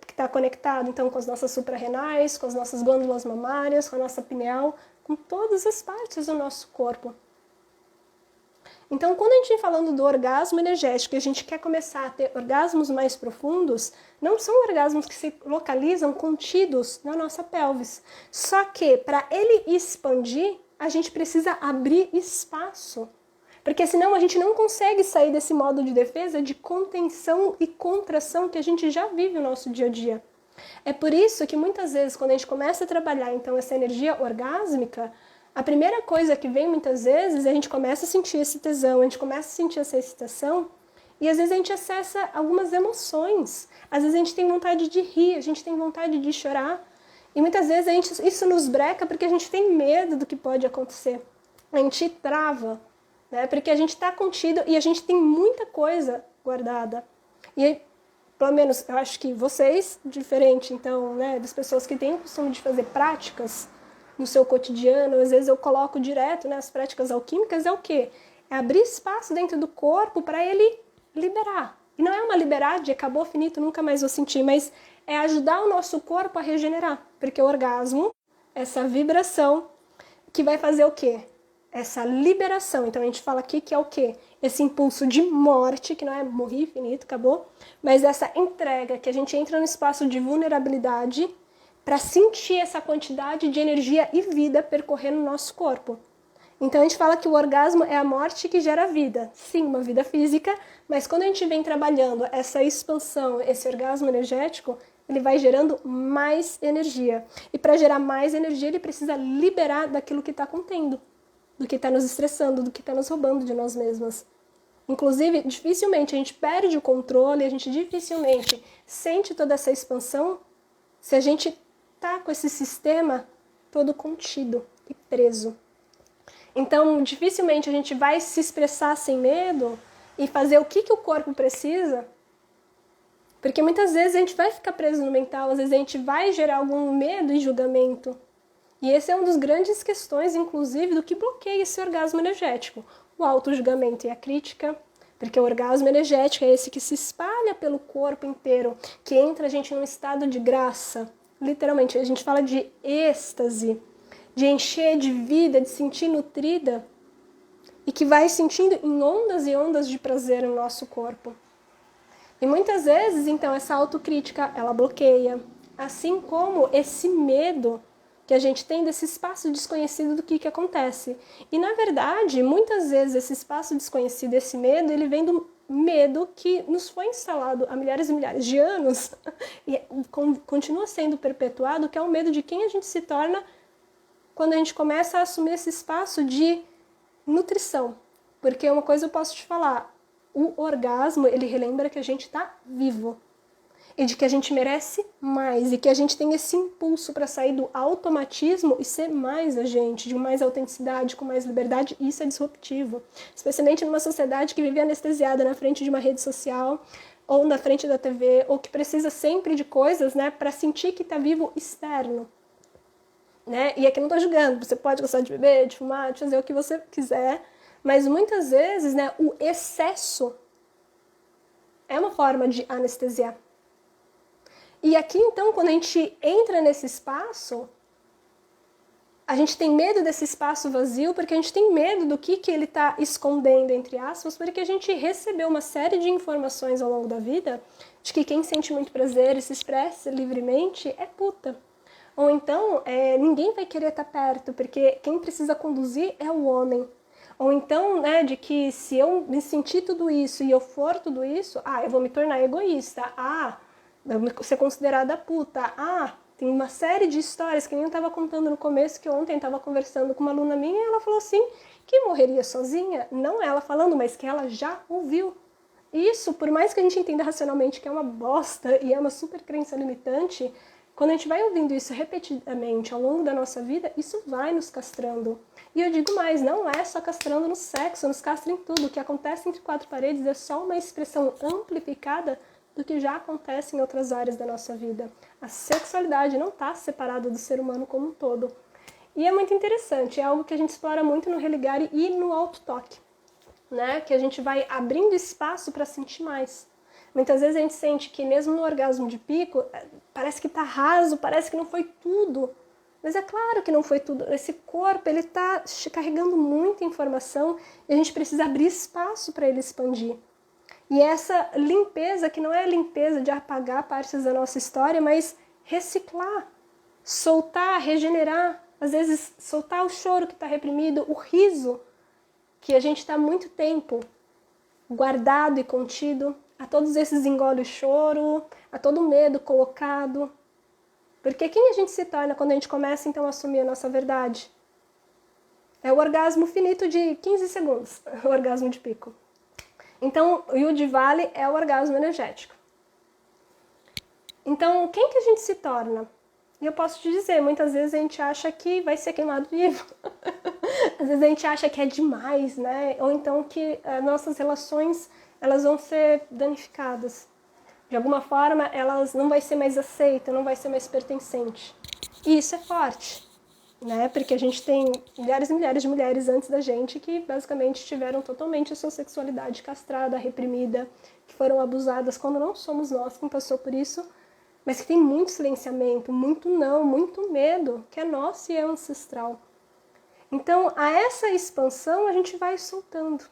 que está conectado, então, com as nossas suprarrenais, com as nossas glândulas mamárias, com a nossa pineal, com todas as partes do nosso corpo. Então, quando a gente vem falando do orgasmo energético e a gente quer começar a ter orgasmos mais profundos, não são orgasmos que se localizam contidos na nossa pelvis. Só que, para ele expandir, a gente precisa abrir espaço. Porque senão a gente não consegue sair desse modo de defesa de contenção e contração que a gente já vive no nosso dia a dia. É por isso que muitas vezes, quando a gente começa a trabalhar então essa energia orgásmica, a primeira coisa que vem muitas vezes, a gente começa a sentir esse tesão, a gente começa a sentir essa excitação e às vezes a gente acessa algumas emoções. Às vezes a gente tem vontade de rir, a gente tem vontade de chorar e muitas vezes isso nos breca porque a gente tem medo do que pode acontecer. A gente trava, né? Porque a gente está contido e a gente tem muita coisa guardada. E pelo menos eu acho que vocês, diferente então, né, das pessoas que têm o costume de fazer práticas no seu cotidiano, às vezes eu coloco direto, né, as práticas alquímicas é o quê? É abrir espaço dentro do corpo para ele liberar. E não é uma liberar de acabou, finito, nunca mais vou sentir, mas é ajudar o nosso corpo a regenerar. Porque o orgasmo, essa vibração, que vai fazer o quê? Essa liberação. Então a gente fala aqui que é o quê? Esse impulso de morte, que não é morrer, finito, acabou, mas essa entrega, que a gente entra no espaço de vulnerabilidade para sentir essa quantidade de energia e vida percorrendo o nosso corpo. Então a gente fala que o orgasmo é a morte que gera vida. Sim, uma vida física, mas quando a gente vem trabalhando essa expansão, esse orgasmo energético, ele vai gerando mais energia. E para gerar mais energia, ele precisa liberar daquilo que está contendo, do que está nos estressando, do que está nos roubando de nós mesmas. Inclusive, dificilmente a gente perde o controle, a gente dificilmente sente toda essa expansão se a gente tá com esse sistema todo contido e preso. Então, dificilmente a gente vai se expressar sem medo e fazer o que o corpo precisa, porque muitas vezes a gente vai ficar preso no mental, às vezes a gente vai gerar algum medo e julgamento. E esse é uma das grandes questões, inclusive, do que bloqueia esse orgasmo energético. O auto-julgamento e a crítica, porque o orgasmo energético é esse que se espalha pelo corpo inteiro, que entra a gente num estado de graça. Literalmente, a gente fala de êxtase, de encher de vida, de sentir nutrida, e que vai sentindo em ondas e ondas de prazer no nosso corpo. E muitas vezes, então, essa autocrítica, ela bloqueia, assim como esse medo que a gente tem desse espaço desconhecido do que acontece. E, na verdade, muitas vezes esse espaço desconhecido, esse medo, ele vem do medo que nos foi instalado há milhares e milhares de anos e continua sendo perpetuado, que é o medo de quem a gente se torna quando a gente começa a assumir esse espaço de nutrição. Porque uma coisa eu posso te falar, o orgasmo, ele relembra que a gente está vivo. E de que a gente merece mais. E que a gente tem esse impulso para sair do automatismo e ser mais a gente, de mais autenticidade, com mais liberdade. E isso é disruptivo. Especialmente numa sociedade que vive anestesiada na frente de uma rede social, ou na frente da TV, ou que precisa sempre de coisas, né, para sentir que está vivo externo. Né? E aqui não estou julgando, você pode gostar de beber, de fumar, de fazer o que você quiser, mas muitas vezes, né, o excesso é uma forma de anestesiar. E aqui, então, quando a gente entra nesse espaço, a gente tem medo desse espaço vazio, porque a gente tem medo do que ele está escondendo, entre aspas, porque a gente recebeu uma série de informações ao longo da vida de que quem sente muito prazer e se expressa livremente é puta. Ou então, ninguém vai querer estar perto, porque quem precisa conduzir é o homem. Ou então, né, de que se eu me sentir tudo isso e eu for tudo isso, eu vou me tornar egoísta. Eu vou ser considerada puta. Tem uma série de histórias que nem eu estava contando no começo, que ontem estava conversando com uma aluna minha e ela falou assim, que morreria sozinha. Não ela falando, mas que ela já ouviu. Isso, por mais que a gente entenda racionalmente que é uma bosta e é uma super crença limitante, quando a gente vai ouvindo isso repetidamente ao longo da nossa vida, isso vai nos castrando. E eu digo mais, não é só castrando no sexo, nos castra em tudo. O que acontece entre quatro paredes é só uma expressão amplificada do que já acontece em outras áreas da nossa vida. A sexualidade não está separada do ser humano como um todo. E é muito interessante, é algo que a gente explora muito no Religare e no auto-toque, né? Que a gente vai abrindo espaço para sentir mais. Muitas vezes a gente sente que mesmo no orgasmo de pico, parece que está raso, parece que não foi tudo. Mas é claro que não foi tudo. Esse corpo, ele está carregando muita informação e a gente precisa abrir espaço para ele expandir. E essa limpeza, que não é a limpeza de apagar partes da nossa história, mas reciclar, soltar, regenerar. Às vezes, soltar o choro que está reprimido, o riso, que a gente está há muito tempo guardado e contido. A todos esses engole o choro, a todo medo colocado. Porque quem a gente se torna quando a gente começa, então, a assumir a nossa verdade? É o orgasmo finito de 15 segundos, o orgasmo de pico. Então, o Yud Vale é o orgasmo energético. Então, quem que a gente se torna? E eu posso te dizer, muitas vezes a gente acha que vai ser queimado vivo. Às vezes a gente acha que é demais, né? Ou então que nossas relações, elas vão ser danificadas. De alguma forma, elas não vai ser mais aceita, não vai ser mais pertencente. E isso é forte, né? Porque a gente tem milhares e milhares de mulheres antes da gente que basicamente tiveram totalmente a sua sexualidade castrada, reprimida, que foram abusadas quando não somos nós quem passou por isso, mas que tem muito silenciamento, muito não, muito medo, que é nosso e é ancestral. Então, a essa expansão a gente vai soltando.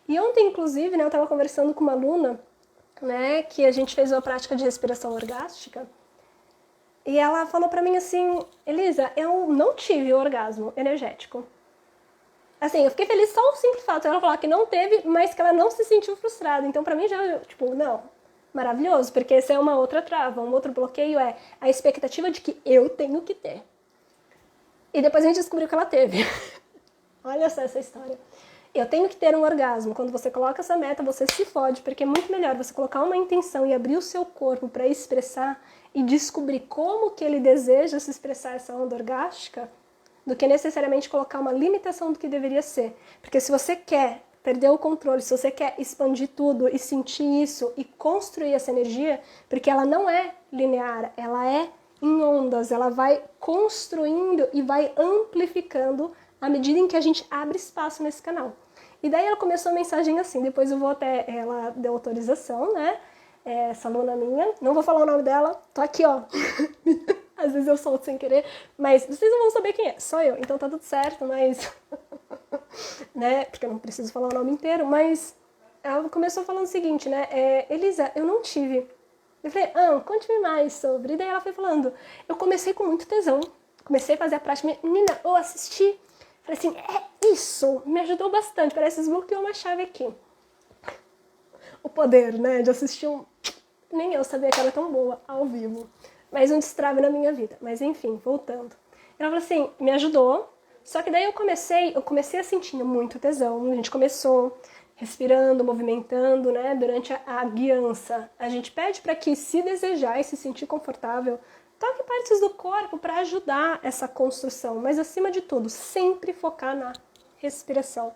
E ontem, inclusive, né, eu estava conversando com uma aluna, né, que a gente fez uma prática de respiração orgástica, e ela falou pra mim assim, Elisa, eu não tive orgasmo energético. Assim, eu fiquei feliz só o simples fato de ela falar que não teve, mas que ela não se sentiu frustrada. Então, pra mim, já, tipo, não, maravilhoso, porque essa é uma outra trava, um outro bloqueio é a expectativa de que eu tenho que ter. E depois a gente descobriu que ela teve. Olha só essa história. Eu tenho que ter um orgasmo. Quando você coloca essa meta, você se fode, porque é muito melhor você colocar uma intenção e abrir o seu corpo para expressar e descobrir como que ele deseja se expressar essa onda orgástica, do que necessariamente colocar uma limitação do que deveria ser. Porque se você quer perder o controle, se você quer expandir tudo e sentir isso e construir essa energia, porque ela não é linear, ela é em ondas, ela vai construindo e vai amplificando à medida em que a gente abre espaço nesse canal. E daí ela começou a mensagem assim, depois eu vou até, ela deu autorização, né? Essa aluna minha, não vou falar o nome dela, tô aqui, ó. Às vezes eu solto sem querer, mas vocês não vão saber quem é, sou eu, então tá tudo certo, mas... né? Porque eu não preciso falar o nome inteiro, mas ela começou falando o seguinte, né? Elisa, eu não tive. Eu falei, conte-me mais sobre. E daí ela foi falando, eu comecei com muito tesão, comecei a fazer a prática, menina, eu assisti, falei assim, isso, me ajudou bastante, parece que desbloqueou uma chave aqui. O poder, né, de assistir nem eu sabia que era tão boa ao vivo, mas um destrave na minha vida. Mas enfim, voltando. Ela falou assim, me ajudou, só que daí eu comecei a sentir muito tesão, a gente começou respirando, movimentando, né, durante a guiança. A gente pede para que, se desejar e se sentir confortável, toque partes do corpo para ajudar essa construção, mas acima de tudo, sempre focar na respiração,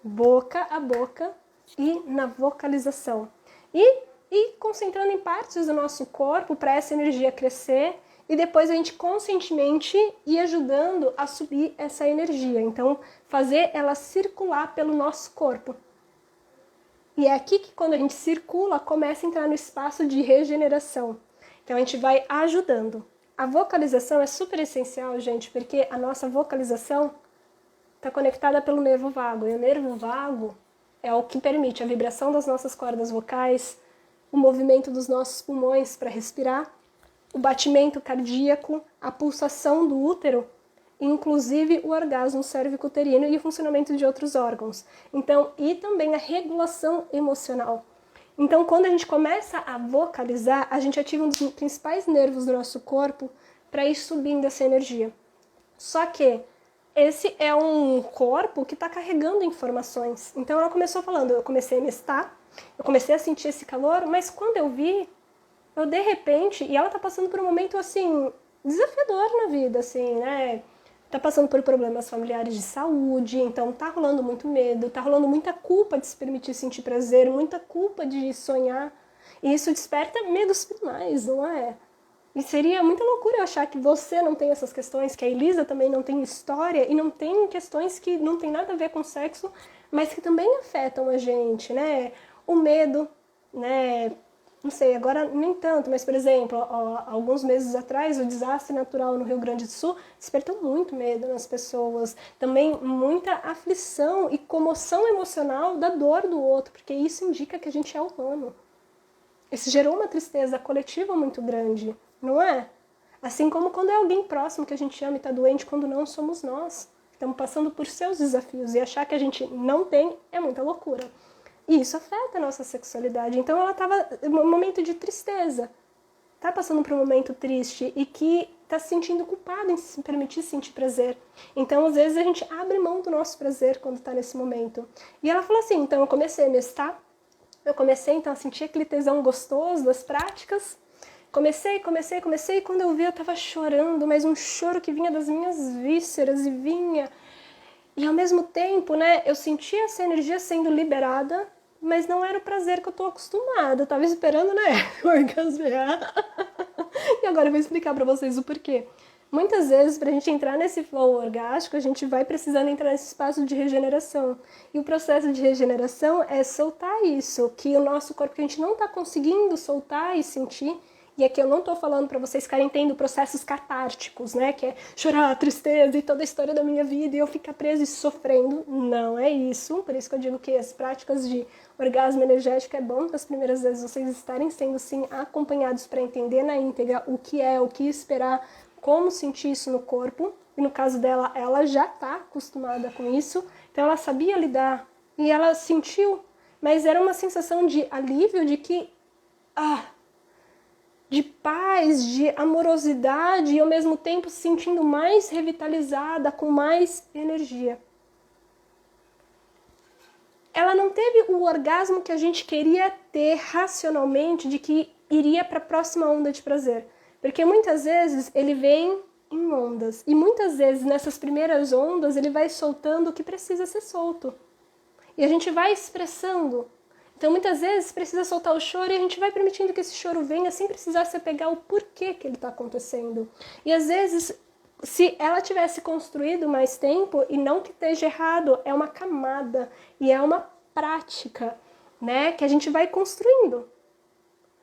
boca a boca e na vocalização. E concentrando em partes do nosso corpo para essa energia crescer e depois a gente conscientemente ir ajudando a subir essa energia. Então, fazer ela circular pelo nosso corpo. E é aqui que quando a gente circula, começa a entrar no espaço de regeneração. Então a gente vai ajudando. A vocalização é super essencial, gente, porque a nossa vocalização está conectada pelo nervo vago. E o nervo vago é o que permite a vibração das nossas cordas vocais, o movimento dos nossos pulmões para respirar, o batimento cardíaco, a pulsação do útero, inclusive o orgasmo cérvico-uterino e o funcionamento de outros órgãos. Então, e também a regulação emocional. Então, quando a gente começa a vocalizar, a gente ativa um dos principais nervos do nosso corpo para ir subindo essa energia. Só que esse é um corpo que está carregando informações. Então, ela começou falando, eu comecei a me estar, eu comecei a sentir esse calor, mas quando eu vi, eu de repente, e ela tá passando por um momento assim, desafiador na vida, assim, né? Tá passando por problemas familiares de saúde, então tá rolando muito medo, tá rolando muita culpa de se permitir sentir prazer, muita culpa de sonhar. E isso desperta medos finais, não é? E seria muita loucura eu achar que você não tem essas questões, que a Elisa também não tem história e não tem questões que não tem nada a ver com sexo, mas que também afetam a gente, né? O medo, né? Não sei, agora nem tanto, mas, por exemplo, alguns meses atrás, o desastre natural no Rio Grande do Sul despertou muito medo nas pessoas. Também muita aflição e comoção emocional da dor do outro, porque isso indica que a gente é humano. Isso gerou uma tristeza coletiva muito grande, não é? Assim como quando é alguém próximo que a gente ama e está doente, quando não somos nós. Estamos passando por seus desafios e achar que a gente não tem é muita loucura. E isso afeta a nossa sexualidade. Então ela estava em um momento de tristeza. Está passando por um momento triste e que está se sentindo culpada em se permitir sentir prazer. Então, às vezes, a gente abre mão do nosso prazer quando está nesse momento. E ela falou assim, então eu comecei a mestar. Eu comecei, então, a sentir aquele tesão gostoso das práticas. Comecei, e quando eu vi, eu estava chorando, mas um choro que vinha das minhas vísceras e vinha... E ao mesmo tempo, né, eu sentia essa energia sendo liberada, mas não era o prazer que eu tô acostumada. Eu tava esperando, né, orgasmear. E agora eu vou explicar pra vocês o porquê. Muitas vezes, pra gente entrar nesse flow orgástico, a gente vai precisando entrar nesse espaço de regeneração. E o processo de regeneração é soltar isso, que o nosso corpo, que a gente não tá conseguindo soltar e sentir. E aqui eu não tô falando pra vocês ficarem tendo processos catárticos, né? Que é chorar, tristeza e toda a história da minha vida e eu ficar preso e sofrendo. Não é isso. Por isso que eu digo que as práticas de orgasmo energético é bom nas primeiras vezes vocês estarem sendo, sim, acompanhados para entender na íntegra o que é, o que esperar, como sentir isso no corpo. E no caso dela, ela já tá acostumada com isso. Então ela sabia lidar e ela sentiu. Mas era uma sensação de alívio, de que... de paz, de amorosidade e ao mesmo tempo se sentindo mais revitalizada, com mais energia. Ela não teve o orgasmo que a gente queria ter racionalmente, de que iria para a próxima onda de prazer. Porque muitas vezes ele vem em ondas. E muitas vezes nessas primeiras ondas ele vai soltando o que precisa ser solto. E a gente vai expressando. Então, muitas vezes, precisa soltar o choro e a gente vai permitindo que esse choro venha sem precisar se apegar ao porquê que ele está acontecendo. E, às vezes, se ela tivesse construído mais tempo, e não que esteja errado, é uma camada e é uma prática, né, que a gente vai construindo.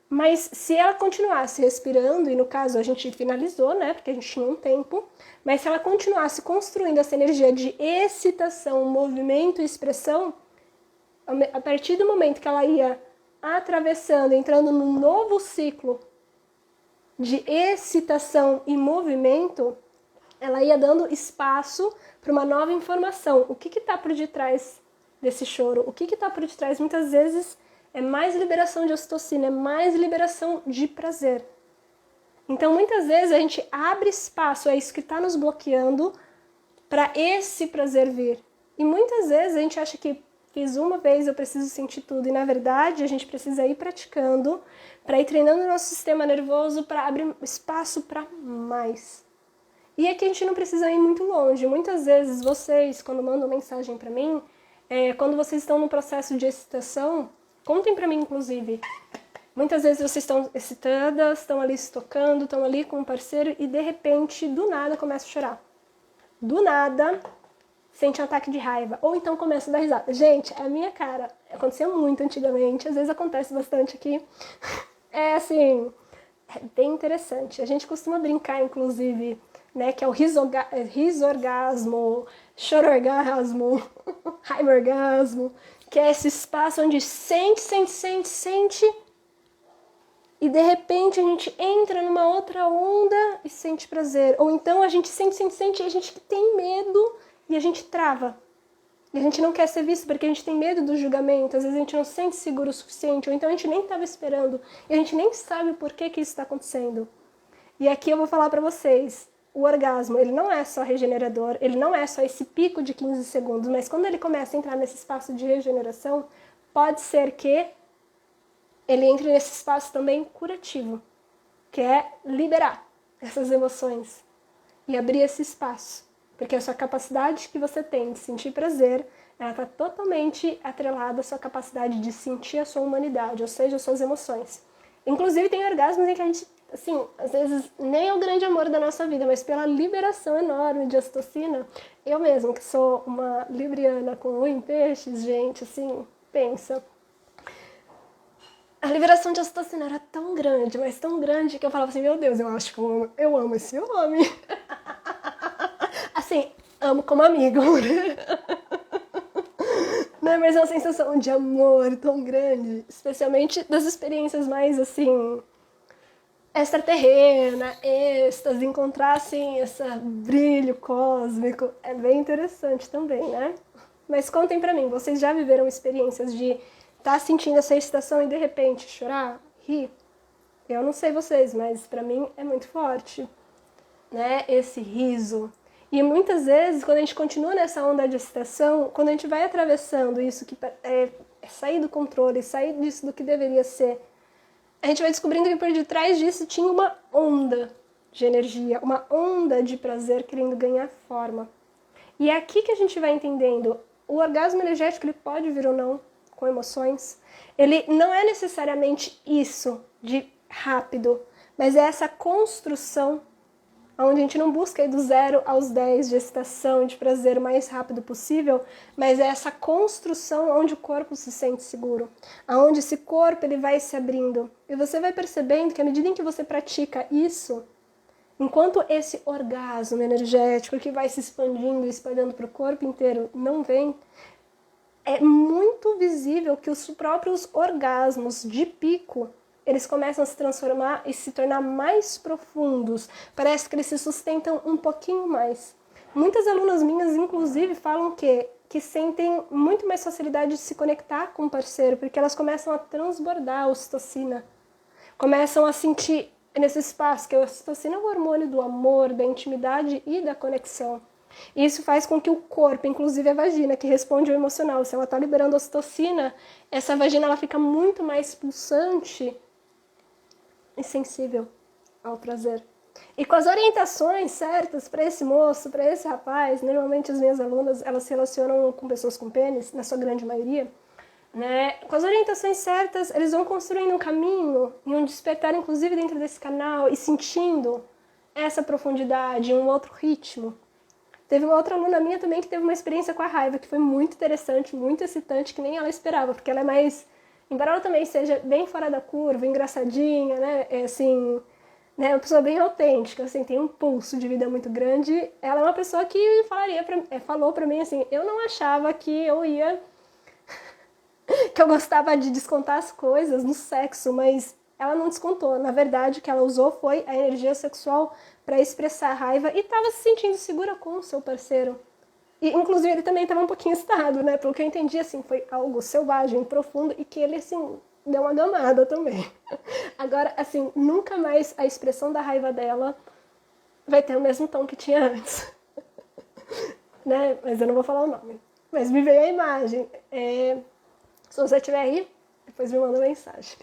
Mas se ela continuasse respirando, e no caso a gente finalizou, né, porque a gente tinha um tempo, mas se ela continuasse construindo essa energia de excitação, movimento e expressão, a partir do momento que ela ia atravessando, entrando num novo ciclo de excitação e movimento, ela ia dando espaço para uma nova informação. O que está por detrás desse choro? O que está por detrás? Muitas vezes é mais liberação de ocitocina, é mais liberação de prazer. Então, muitas vezes a gente abre espaço, é isso que está nos bloqueando, para esse prazer vir. E muitas vezes a gente acha que fiz uma vez, eu preciso sentir tudo. E, na verdade, a gente precisa ir praticando para ir treinando o nosso sistema nervoso para abrir espaço para mais. E aqui a gente não precisa ir muito longe. Muitas vezes vocês, quando mandam mensagem para mim, quando vocês estão no processo de excitação, contem para mim, inclusive. Muitas vezes vocês estão excitadas, estão ali se tocando, estão ali com um parceiro e, de repente, do nada, começa a chorar. Do nada... sente um ataque de raiva, ou então começa a dar risada. Gente, é a minha cara. Acontecia muito antigamente, às vezes acontece bastante aqui. É assim, é bem interessante. A gente costuma brincar, inclusive, né, que é o risorgasmo, chororgasmo, raimorgasmo, que é esse espaço onde sente, e de repente a gente entra numa outra onda e sente prazer. Ou então a gente sente, e a gente tem medo, e a gente trava. E a gente não quer ser visto porque a gente tem medo do julgamento. Às vezes a gente não se sente seguro o suficiente. Ou então a gente nem estava esperando. E a gente nem sabe o porquê que isso está acontecendo. E aqui eu vou falar para vocês. O orgasmo, ele não é só regenerador. Ele não é só esse pico de 15 segundos. Mas quando ele começa a entrar nesse espaço de regeneração, pode ser que ele entre nesse espaço também curativo. Que é liberar essas emoções. E abrir esse espaço. Porque a sua capacidade que você tem de sentir prazer, ela está totalmente atrelada à sua capacidade de sentir a sua humanidade, ou seja, as suas emoções. Inclusive tem orgasmos em que a gente, assim, às vezes nem é o grande amor da nossa vida, mas pela liberação enorme de ocitocina, eu mesma, que sou uma libriana com lua em peixes, gente, assim, pensa. A liberação de ocitocina era tão grande, mas tão grande, que eu falava assim, meu Deus, eu acho que eu amo esse homem. Assim, amo como amigo, né? Mas é uma sensação de amor tão grande, especialmente das experiências mais, assim, extraterrena, êxtase, encontrar, assim, esse brilho cósmico, é bem interessante também, né? Mas contem pra mim, vocês já viveram experiências de estar sentindo essa excitação e de repente chorar, rir? Eu não sei vocês, mas pra mim é muito forte, né? Esse riso. E muitas vezes, quando a gente continua nessa onda de excitação, quando a gente vai atravessando isso que é sair do controle, sair disso do que deveria ser, a gente vai descobrindo que por detrás disso tinha uma onda de energia, uma onda de prazer querendo ganhar forma. E é aqui que a gente vai entendendo, o orgasmo energético ele pode vir ou não com emoções, ele não é necessariamente isso de rápido, mas é essa construção onde a gente não busca ir do 0 aos 10 de excitação, de prazer o mais rápido possível, mas é essa construção onde o corpo se sente seguro, onde esse corpo ele vai se abrindo. E você vai percebendo que à medida em que você pratica isso, enquanto esse orgasmo energético que vai se expandindo e espalhando para o corpo inteiro não vem, é muito visível que os próprios orgasmos de pico eles começam a se transformar e se tornar mais profundos. Parece que eles se sustentam um pouquinho mais. Muitas alunas minhas, inclusive, falam que sentem muito mais facilidade de se conectar com o parceiro, porque elas começam a transbordar a ocitocina. Começam a sentir nesse espaço, que a ocitocina é o hormônio do amor, da intimidade e da conexão. E isso faz com que o corpo, inclusive a vagina, que responde ao emocional, se ela está liberando ocitocina, essa vagina ela fica muito mais pulsante e sensível ao prazer. E com as orientações certas para esse moço, para esse rapaz, normalmente as minhas alunas, elas se relacionam com pessoas com pênis, na sua grande maioria, né? Com as orientações certas, eles vão construindo um caminho e um despertar, inclusive, dentro desse canal e sentindo essa profundidade, um outro ritmo. Teve uma outra aluna minha também que teve uma experiência com a raiva, que foi muito interessante, muito excitante, que nem ela esperava, porque ela é mais... Embora ela também seja bem fora da curva, engraçadinha, né? É assim, né? Uma pessoa bem autêntica, assim, tem um pulso de vida muito grande. Ela é uma pessoa que falou pra mim assim, eu não achava que eu ia... que eu gostava de descontar as coisas no sexo, mas ela não descontou. Na verdade, o que ela usou foi a energia sexual para expressar a raiva e estava se sentindo segura com o seu parceiro. E, inclusive, ele também estava um pouquinho excitado, né? Pelo que eu entendi, assim, foi algo selvagem, profundo e que ele, assim, deu uma gamada também. Agora, assim, nunca mais a expressão da raiva dela vai ter o mesmo tom que tinha antes. Né? Mas eu não vou falar o nome. Mas me veio a imagem. Se você estiver aí, depois me manda mensagem.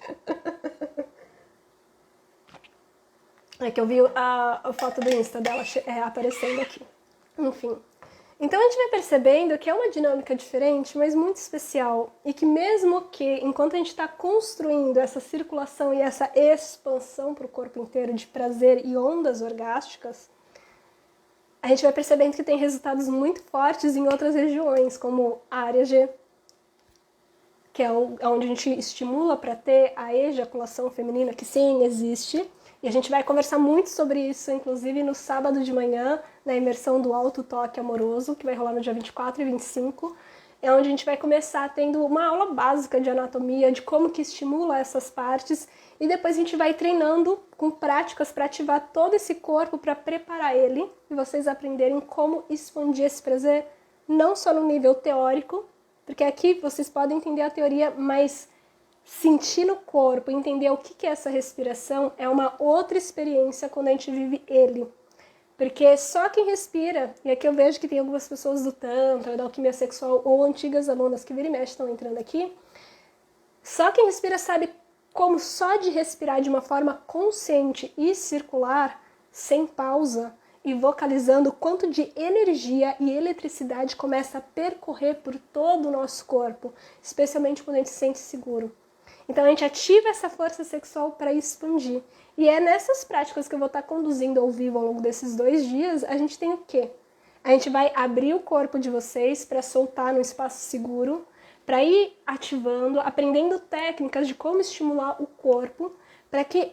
É que eu vi a foto do Insta dela aparecendo aqui. Enfim. Então a gente vai percebendo que é uma dinâmica diferente, mas muito especial. E que mesmo que, enquanto a gente está construindo essa circulação e essa expansão para o corpo inteiro de prazer e ondas orgásticas, a gente vai percebendo que tem resultados muito fortes em outras regiões, como a área G, que é onde a gente estimula para ter a ejaculação feminina, que sim, existe. E a gente vai conversar muito sobre isso, inclusive no sábado de manhã, na imersão do Alto Toque Amoroso, que vai rolar no dia 24 e 25. É onde a gente vai começar tendo uma aula básica de anatomia, de como que estimula essas partes. E depois a gente vai treinando com práticas para ativar todo esse corpo, para preparar ele. E vocês aprenderem como expandir esse prazer, não só no nível teórico, porque aqui vocês podem entender a teoria, mas sentir no corpo, entender o que é essa respiração, é uma outra experiência quando a gente vive ele. Porque só quem respira, e aqui eu vejo que tem algumas pessoas do Tantra, da alquimia sexual, ou antigas alunas que vira e mexe estão entrando aqui, só quem respira sabe como só de respirar de uma forma consciente e circular, sem pausa, e vocalizando quanto de energia e eletricidade começa a percorrer por todo o nosso corpo, especialmente quando a gente se sente seguro. Então a gente ativa essa força sexual para expandir. E é nessas práticas que eu vou estar conduzindo ao vivo ao longo desses 2 dias, a gente tem o quê? A gente vai abrir o corpo de vocês para soltar no espaço seguro, para ir ativando, aprendendo técnicas de como estimular o corpo, para que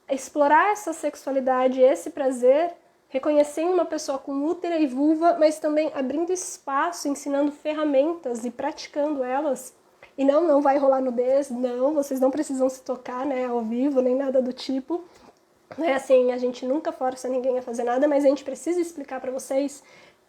explorar essa sexualidade, esse prazer, reconhecendo uma pessoa com útero e vulva, mas também abrindo espaço, ensinando ferramentas e praticando elas. E não vai rolar nudez, não, vocês não precisam se tocar, né, ao vivo, nem nada do tipo. Né, assim, a gente nunca força ninguém a fazer nada, mas a gente precisa explicar para vocês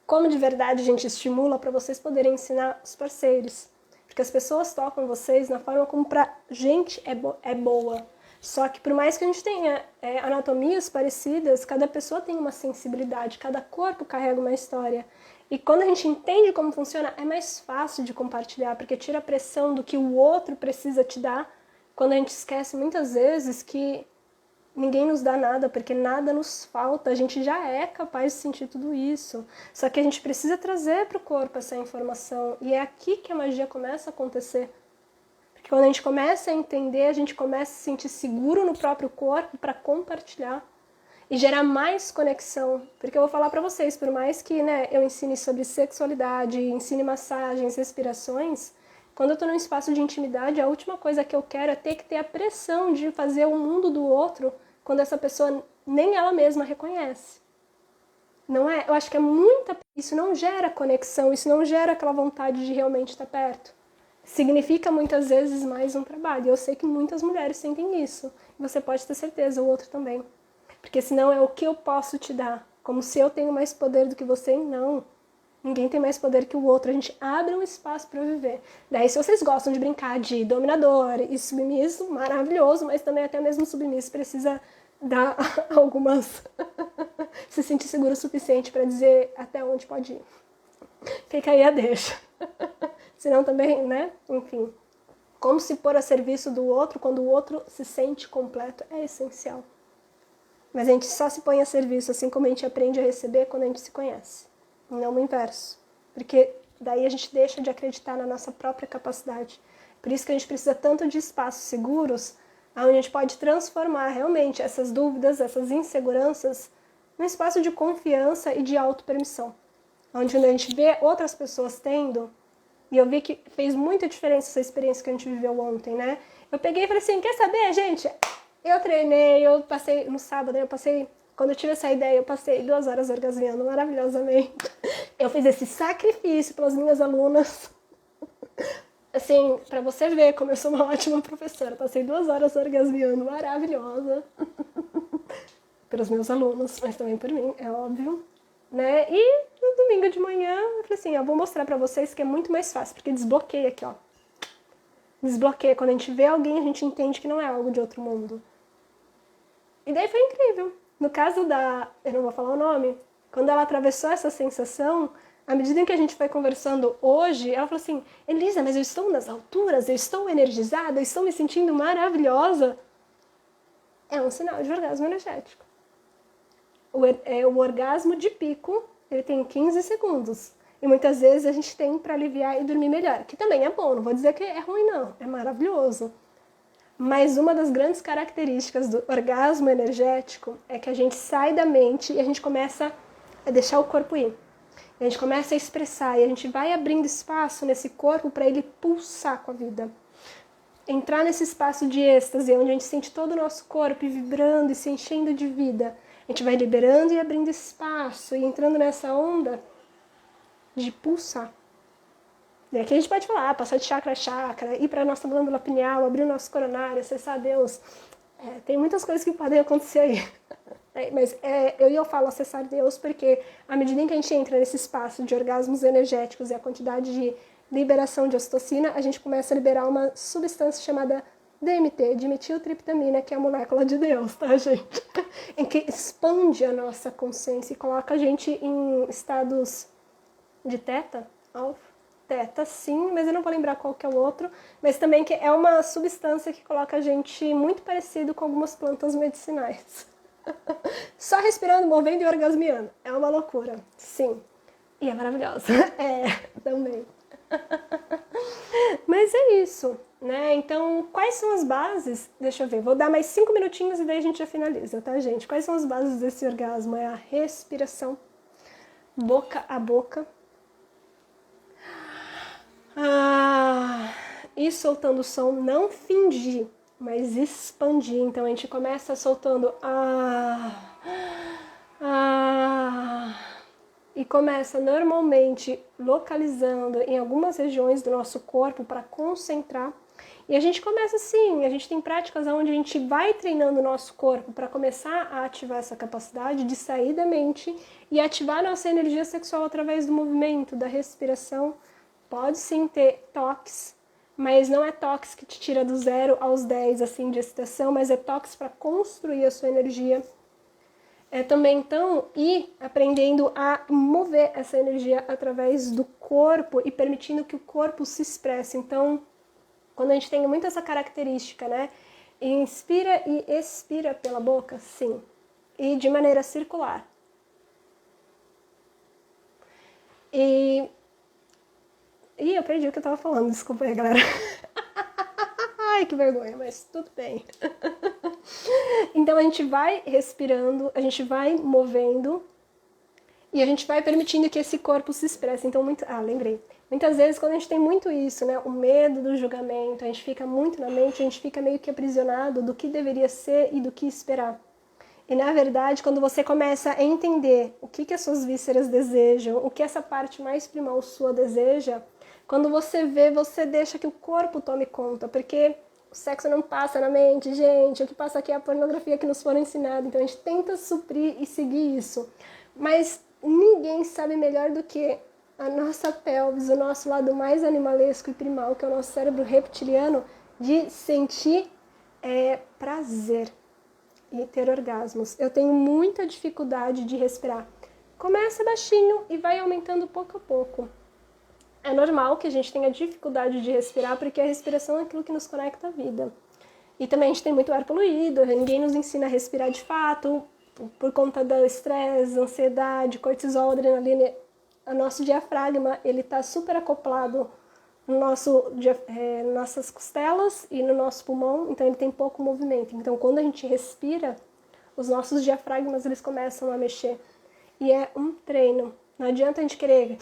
como de verdade a gente estimula para vocês poderem ensinar os parceiros. Porque as pessoas tocam vocês na forma como pra gente é boa. Só que por mais que a gente tenha anatomias parecidas, cada pessoa tem uma sensibilidade, cada corpo carrega uma história. E quando a gente entende como funciona, é mais fácil de compartilhar, porque tira a pressão do que o outro precisa te dar, quando a gente esquece muitas vezes que ninguém nos dá nada, porque nada nos falta, a gente já é capaz de sentir tudo isso. Só que a gente precisa trazer para o corpo essa informação, e é aqui que a magia começa a acontecer. Que quando a gente começa a entender, a gente começa a se sentir seguro no próprio corpo para compartilhar e gerar mais conexão. Porque eu vou falar para vocês, por mais que, né, eu ensine sobre sexualidade, ensine massagens, respirações, quando eu tô num espaço de intimidade, a última coisa que eu quero é ter que ter a pressão de fazer o mundo do outro quando essa pessoa nem ela mesma reconhece. Não é? Eu acho que isso não gera conexão, isso não gera aquela vontade de realmente estar perto. Significa muitas vezes mais um trabalho. Eu sei que muitas mulheres sentem isso. E você pode ter certeza, o outro também. Porque senão é o que eu posso te dar. Como se eu tenho mais poder do que você. Não. Ninguém tem mais poder que o outro. A gente abre um espaço para viver. Daí, se vocês gostam de brincar de dominador e submisso, maravilhoso. Mas também até mesmo submisso precisa dar algumas... se sentir seguro o suficiente para dizer até onde pode ir. Fica aí a deixa. Senão também, né? Enfim. Como se pôr a serviço do outro quando o outro se sente completo é essencial. Mas a gente só se põe a serviço, assim como a gente aprende a receber quando a gente se conhece. Não o inverso. Porque daí a gente deixa de acreditar na nossa própria capacidade. Por isso que a gente precisa tanto de espaços seguros, onde a gente pode transformar realmente essas dúvidas, essas inseguranças, num espaço de confiança e de autopermissão. Onde a gente vê outras pessoas tendo, e eu vi que fez muita diferença essa experiência que a gente viveu ontem, né? Eu peguei e falei assim, quer saber, gente? Eu treinei, eu passei no sábado, quando eu tive essa ideia, eu passei 2 horas orgasmeando maravilhosamente. Eu fiz esse sacrifício pelas minhas alunas. Assim, pra você ver como eu sou uma ótima professora. Passei 2 horas orgasmeando maravilhosa. Pelos meus alunos, mas também por mim, é óbvio. Né? E no domingo de manhã, eu falei assim, eu vou mostrar pra vocês que é muito mais fácil, porque desbloqueia aqui, ó. Desbloqueia. Quando a gente vê alguém, a gente entende que não é algo de outro mundo. E daí foi incrível. No caso da... eu não vou falar o nome. Quando ela atravessou essa sensação, à medida em que a gente foi conversando hoje, ela falou assim, Elisa, mas eu estou nas alturas, eu estou energizada, eu estou me sentindo maravilhosa. É um sinal de orgasmo energético. O orgasmo de pico, ele tem 15 segundos. E muitas vezes a gente tem para aliviar e dormir melhor. Que também é bom, não vou dizer que é ruim não, é maravilhoso. Mas uma das grandes características do orgasmo energético é que a gente sai da mente e a gente começa a deixar o corpo ir. A gente começa a expressar e a gente vai abrindo espaço nesse corpo para ele pulsar com a vida. Entrar nesse espaço de êxtase, onde a gente sente todo o nosso corpo vibrando e se enchendo de vida. A gente vai liberando e abrindo espaço e entrando nessa onda de pulsar. E aqui a gente pode falar, passar de chakra a chakra, ir para a nossa glândula pineal, abrir o nosso coronário, acessar Deus. Tem muitas coisas que podem acontecer aí. Mas eu falo acessar Deus porque à medida em que a gente entra nesse espaço de orgasmos energéticos e a quantidade de liberação de ocitocina, a gente começa a liberar uma substância chamada DMT, dimetiltriptamina, que é a molécula de Deus, tá, gente? Em que expande a nossa consciência e coloca a gente em estados de teta, alfa. Teta, sim, mas eu não vou lembrar qual que é o outro, mas também que é uma substância que coloca a gente muito parecido com algumas plantas medicinais. Só respirando, movendo e orgasmeando. É uma loucura, sim. E é maravilhosa. Também. Mas é isso, né? Então, quais são as bases? Deixa eu ver, vou dar mais 5 minutinhos e daí a gente já finaliza, tá, gente? Quais são as bases desse orgasmo? É a respiração, boca a boca. E soltando o som, não fingir, mas expandir. Então a gente começa soltando e começa normalmente localizando em algumas regiões do nosso corpo para concentrar. E a gente começa assim, a gente tem práticas onde a gente vai treinando o nosso corpo para começar a ativar essa capacidade de sair da mente e ativar nossa energia sexual através do movimento, da respiração. Pode sim ter toques, mas não é toques que te tira do 0 aos 10 assim, de excitação, mas é toques para construir a sua energia. Também, então, ir aprendendo a mover essa energia através do corpo e permitindo que o corpo se expresse. Então, quando a gente tem muito essa característica, né? Inspira e expira pela boca, sim. E de maneira circular. Ih, eu perdi o que eu tava falando, desculpa aí, galera. Ai, que vergonha, mas tudo bem. Então a gente vai respirando, a gente vai movendo e a gente vai permitindo que esse corpo se expresse. Então, lembrei. Muitas vezes, quando a gente tem muito isso, né, o medo do julgamento, a gente fica muito na mente, a gente fica meio que aprisionado do que deveria ser e do que esperar. E, na verdade, quando você começa a entender o que as suas vísceras desejam, o que essa parte mais primal sua deseja, quando você vê, você deixa que o corpo tome conta, porque o sexo não passa na mente, gente, o que passa aqui é a pornografia que nos foram ensinada, então a gente tenta suprir e seguir isso. Mas ninguém sabe melhor do que a nossa pelvis, o nosso lado mais animalesco e primal, que é o nosso cérebro reptiliano, de sentir prazer e ter orgasmos. Eu tenho muita dificuldade de respirar. Começa baixinho e vai aumentando pouco a pouco. É normal que a gente tenha dificuldade de respirar, porque a respiração é aquilo que nos conecta à vida. E também a gente tem muito ar poluído, ninguém nos ensina a respirar de fato, por conta do estresse, ansiedade, cortisol, adrenalina. O nosso diafragma, ele está super acoplado no nossas costelas e no nosso pulmão, então ele tem pouco movimento. Então, quando a gente respira, os nossos diafragmas, eles começam a mexer. E é um treino. Não adianta a gente querer...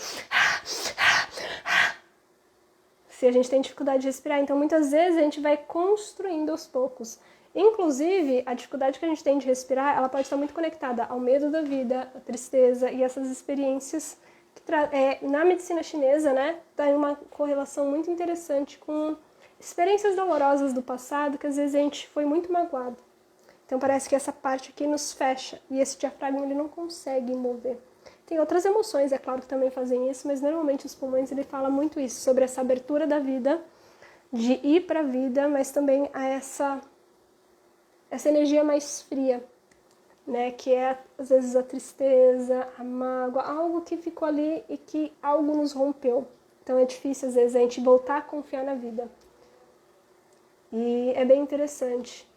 se a gente tem dificuldade de respirar. Então, muitas vezes, a gente vai construindo aos poucos. Inclusive, a dificuldade que a gente tem de respirar, ela pode estar muito conectada ao medo da vida, à tristeza e essas experiências que na medicina chinesa, né, tem uma correlação muito interessante com experiências dolorosas do passado, que às vezes a gente foi muito magoado. Então parece que essa parte aqui nos fecha e esse diafragma ele não consegue mover. Tem outras emoções, é claro que também fazem isso, mas normalmente os pulmões ele fala muito isso, sobre essa abertura da vida, de ir para a vida, mas também a essa energia mais fria, né, que é às vezes a tristeza, a mágoa, algo que ficou ali e que algo nos rompeu. Então é difícil às vezes a gente voltar a confiar na vida. E é bem interessante.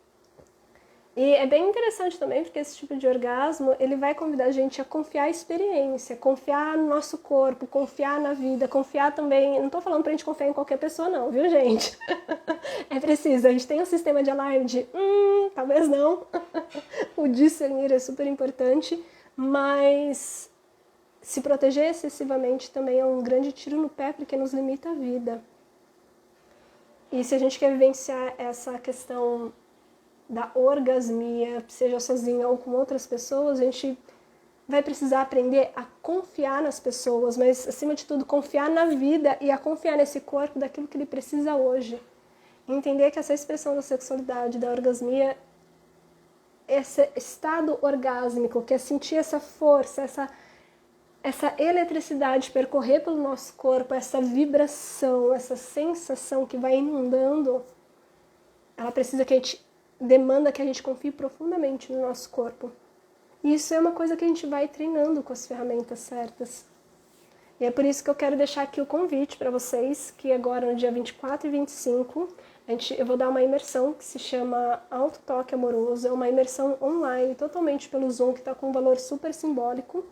E é bem interessante também, porque esse tipo de orgasmo, ele vai convidar a gente a confiar na experiência, confiar no nosso corpo, confiar na vida, confiar também... Não tô falando pra gente confiar em qualquer pessoa não, viu, gente? É preciso, a gente tem um sistema de alarme de... talvez não. O discernir é super importante, mas se proteger excessivamente também é um grande tiro no pé, porque nos limita a vida. E se a gente quer vivenciar essa questão da orgasmia, seja sozinha ou com outras pessoas, a gente vai precisar aprender a confiar nas pessoas, mas acima de tudo confiar na vida e a confiar nesse corpo daquilo que ele precisa hoje. Entender que essa expressão da sexualidade, da orgasmia, esse estado orgásmico, que é sentir essa força, essa eletricidade percorrer pelo nosso corpo, essa vibração, essa sensação que vai inundando, ela precisa que a gente demanda que a gente confie profundamente no nosso corpo. E isso é uma coisa que a gente vai treinando com as ferramentas certas. E é por isso que eu quero deixar aqui o convite para vocês, que agora no dia 24 e 25, eu vou dar uma imersão que se chama Alto Toque Amoroso. É uma imersão online, totalmente pelo Zoom, que está com um valor super simbólico,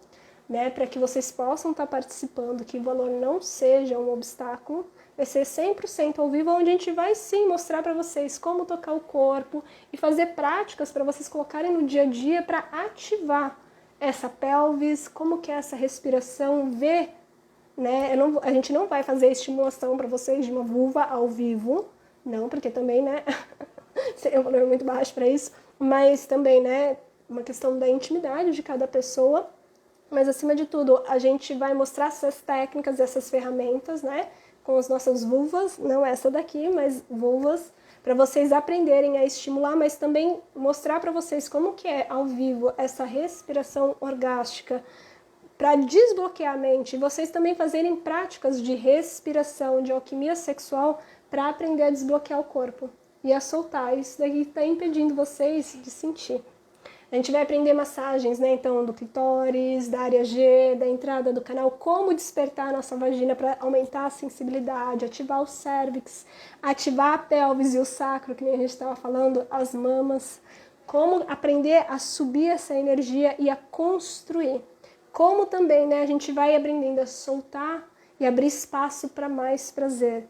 né, para que vocês possam estar participando, que o valor não seja um obstáculo. Vai ser 100% ao vivo, onde a gente vai sim mostrar para vocês como tocar o corpo e fazer práticas para vocês colocarem no dia a dia para ativar essa pelvis, como que é essa respiração, ver, né? A gente não vai fazer estimulação para vocês de uma vulva ao vivo, não, porque também, né, seria um valor muito baixo para isso, mas também, né, uma questão da intimidade de cada pessoa, mas acima de tudo, a gente vai mostrar essas técnicas, essas ferramentas, né, com as nossas vulvas, não essa daqui, mas vulvas, para vocês aprenderem a estimular, mas também mostrar para vocês como que é ao vivo essa respiração orgástica, para desbloquear a mente, e vocês também fazerem práticas de respiração, de alquimia sexual, para aprender a desbloquear o corpo e a soltar. Isso daqui está impedindo vocês de sentir. A gente vai aprender massagens, né? Então, do clitóris, da área G, da entrada do canal, como despertar a nossa vagina para aumentar a sensibilidade, ativar o cérvix, ativar a pelvis e o sacro, que nem a gente estava falando, as mamas. Como aprender a subir essa energia e a construir. Como também, né, a gente vai aprendendo a soltar e abrir espaço para mais prazer.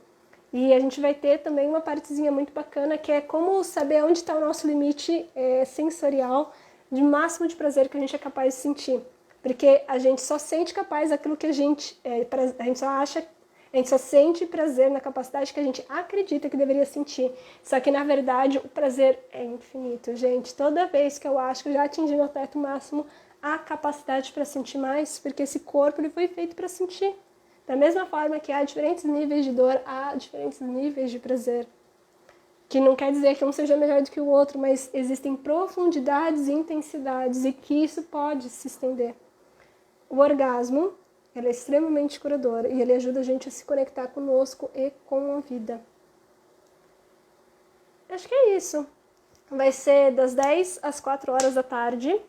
E a gente vai ter também uma partezinha muito bacana, que é como saber onde está o nosso limite sensorial de máximo de prazer que a gente é capaz de sentir. Porque a gente só sente capaz aquilo que a gente só acha, a gente só sente prazer na capacidade que a gente acredita que deveria sentir. Só que, na verdade, o prazer é infinito, gente. Toda vez que eu acho que eu já atingi meu teto máximo, há capacidade para sentir mais, porque esse corpo ele foi feito para sentir. Da mesma forma que há diferentes níveis de dor, há diferentes níveis de prazer. Que não quer dizer que um seja melhor do que o outro, mas existem profundidades e intensidades e que isso pode se estender. O orgasmo, ele é extremamente curador e ele ajuda a gente a se conectar conosco e com a vida. Acho que é isso. Vai ser das 10 às 4 horas da tarde.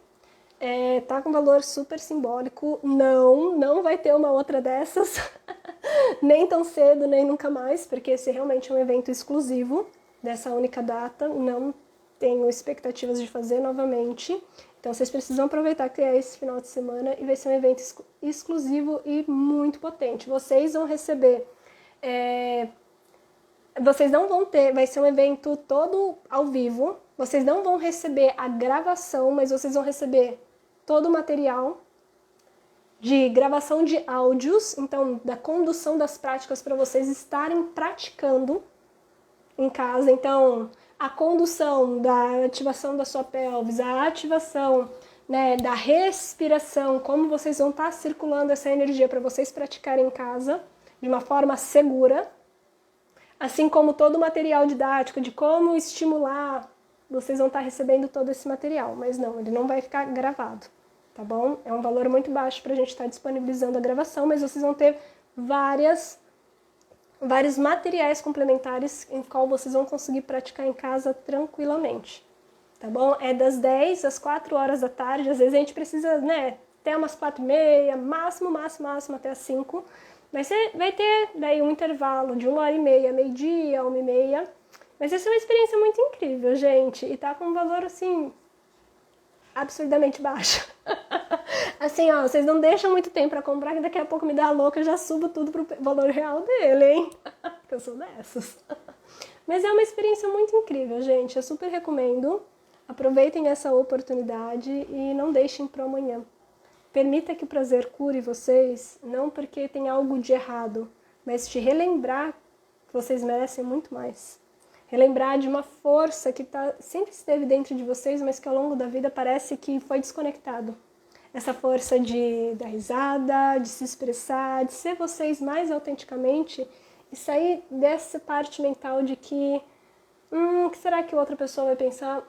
Tá com valor super simbólico. Não vai ter uma outra dessas. Nem tão cedo, nem nunca mais, porque esse realmente é um evento exclusivo dessa única data. Não tenho expectativas de fazer novamente. Então vocês precisam aproveitar que é esse final de semana e vai ser um evento exclusivo e muito potente. Vocês vão receber... Vocês não vão ter... Vai ser um evento todo ao vivo. Vocês não vão receber a gravação, mas vocês vão receber todo o material de gravação de áudios, então da condução das práticas para vocês estarem praticando em casa. Então, a condução da ativação da sua pelvis, a ativação, né, da respiração, como vocês vão estar circulando essa energia para vocês praticarem em casa de uma forma segura, assim como todo o material didático de como estimular. Vocês vão estar recebendo todo esse material, mas não, ele não vai ficar gravado, tá bom? É um valor muito baixo para a gente estar disponibilizando a gravação, mas vocês vão ter vários materiais complementares em qual vocês vão conseguir praticar em casa tranquilamente, tá bom? É das 10 às 4 horas da tarde, às vezes a gente precisa, né, até umas 4h30, máximo até as 5, mas você vai ter daí um intervalo de 1h30, meio-dia, 1h30. Mas essa é uma experiência muito incrível, gente, e tá com um valor, assim, absurdamente baixo. Assim, ó, vocês não deixam muito tempo pra comprar, que daqui a pouco me dá a louca, eu já subo tudo pro valor real dele, hein? Eu sou dessas. Mas é uma experiência muito incrível, gente, eu super recomendo. Aproveitem essa oportunidade e não deixem pro amanhã. Permita que o prazer cure vocês, não porque tem algo de errado, mas te relembrar que vocês merecem muito mais. Relembrar de uma força que sempre esteve dentro de vocês, mas que ao longo da vida parece que foi desconectado. Essa força de dar risada, de se expressar, de ser vocês mais autenticamente e sair dessa parte mental de que o que será que outra pessoa vai pensar?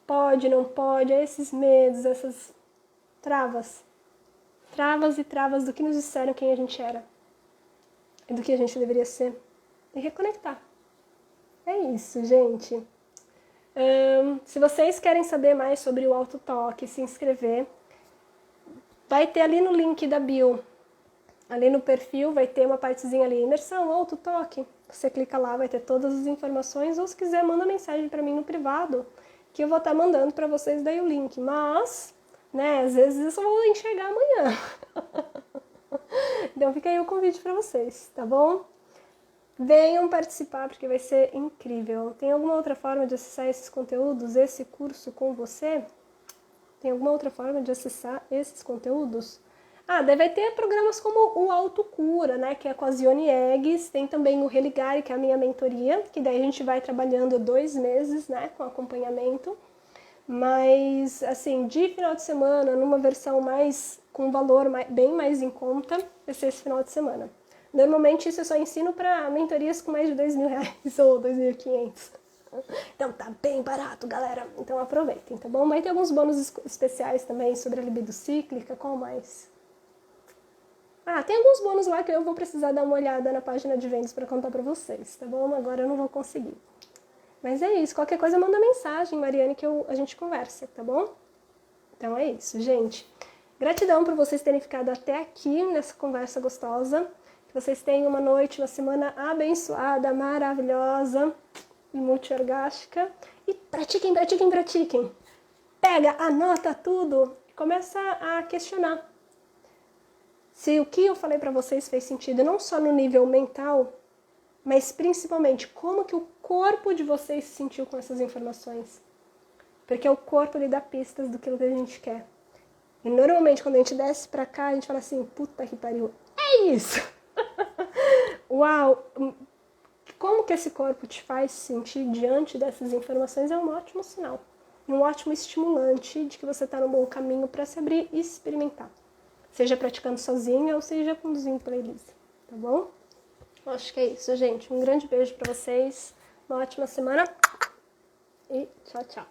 Pode, não pode, esses medos, essas travas. Travas e travas do que nos disseram quem a gente era e do que a gente deveria ser. E reconectar. É isso, gente. Se vocês querem saber mais sobre o autotoque, se inscrever, vai ter ali no link da bio, ali no perfil, vai ter uma partezinha ali, imersão, autotoque. Você clica lá, vai ter todas as informações, ou se quiser, manda mensagem para mim no privado, que eu vou estar mandando para vocês daí o link. Mas, né, às vezes eu só vou enxergar amanhã. Então fica aí o convite para vocês, tá bom? Venham participar, porque vai ser incrível. Tem alguma outra forma de acessar esses conteúdos, esse curso com você? Tem alguma outra forma de acessar esses conteúdos? Deve ter programas como o Autocura, né, que é com a Zione Eggs. Tem também o Religare, que é a minha mentoria, que daí a gente vai trabalhando 2 meses, né, com acompanhamento. Mas, assim, de final de semana, numa versão com valor bem mais em conta, vai ser esse final de semana. Normalmente isso eu só ensino para mentorias com mais de R$2.000 ou 2.500. Então tá bem barato, galera. Então aproveitem, tá bom? Vai ter alguns bônus especiais também sobre a libido cíclica. Qual mais? Tem alguns bônus lá que eu vou precisar dar uma olhada na página de vendas para contar para vocês, tá bom? Agora eu não vou conseguir. Mas é isso. Qualquer coisa manda mensagem, Mariane, que a gente conversa, tá bom? Então é isso, gente. Gratidão por vocês terem ficado até aqui nessa conversa gostosa. Que vocês tenham uma noite, uma semana abençoada, maravilhosa e multiorgástica. E pratiquem. Pega, anota tudo e começa a questionar. Se o que eu falei para vocês fez sentido, não só no nível mental, mas principalmente como que o corpo de vocês se sentiu com essas informações. Porque o corpo lhe dá pistas do que a gente quer. E normalmente quando a gente desce pra cá, a gente fala assim, puta que pariu, é isso! Uau! Como que esse corpo te faz sentir diante dessas informações é um ótimo sinal. E um ótimo estimulante de que você está no bom caminho para se abrir e experimentar. Seja praticando sozinha ou seja conduzindo pela Elisa, tá bom? Acho que é isso, gente. Um grande beijo para vocês, uma ótima semana e tchau, tchau.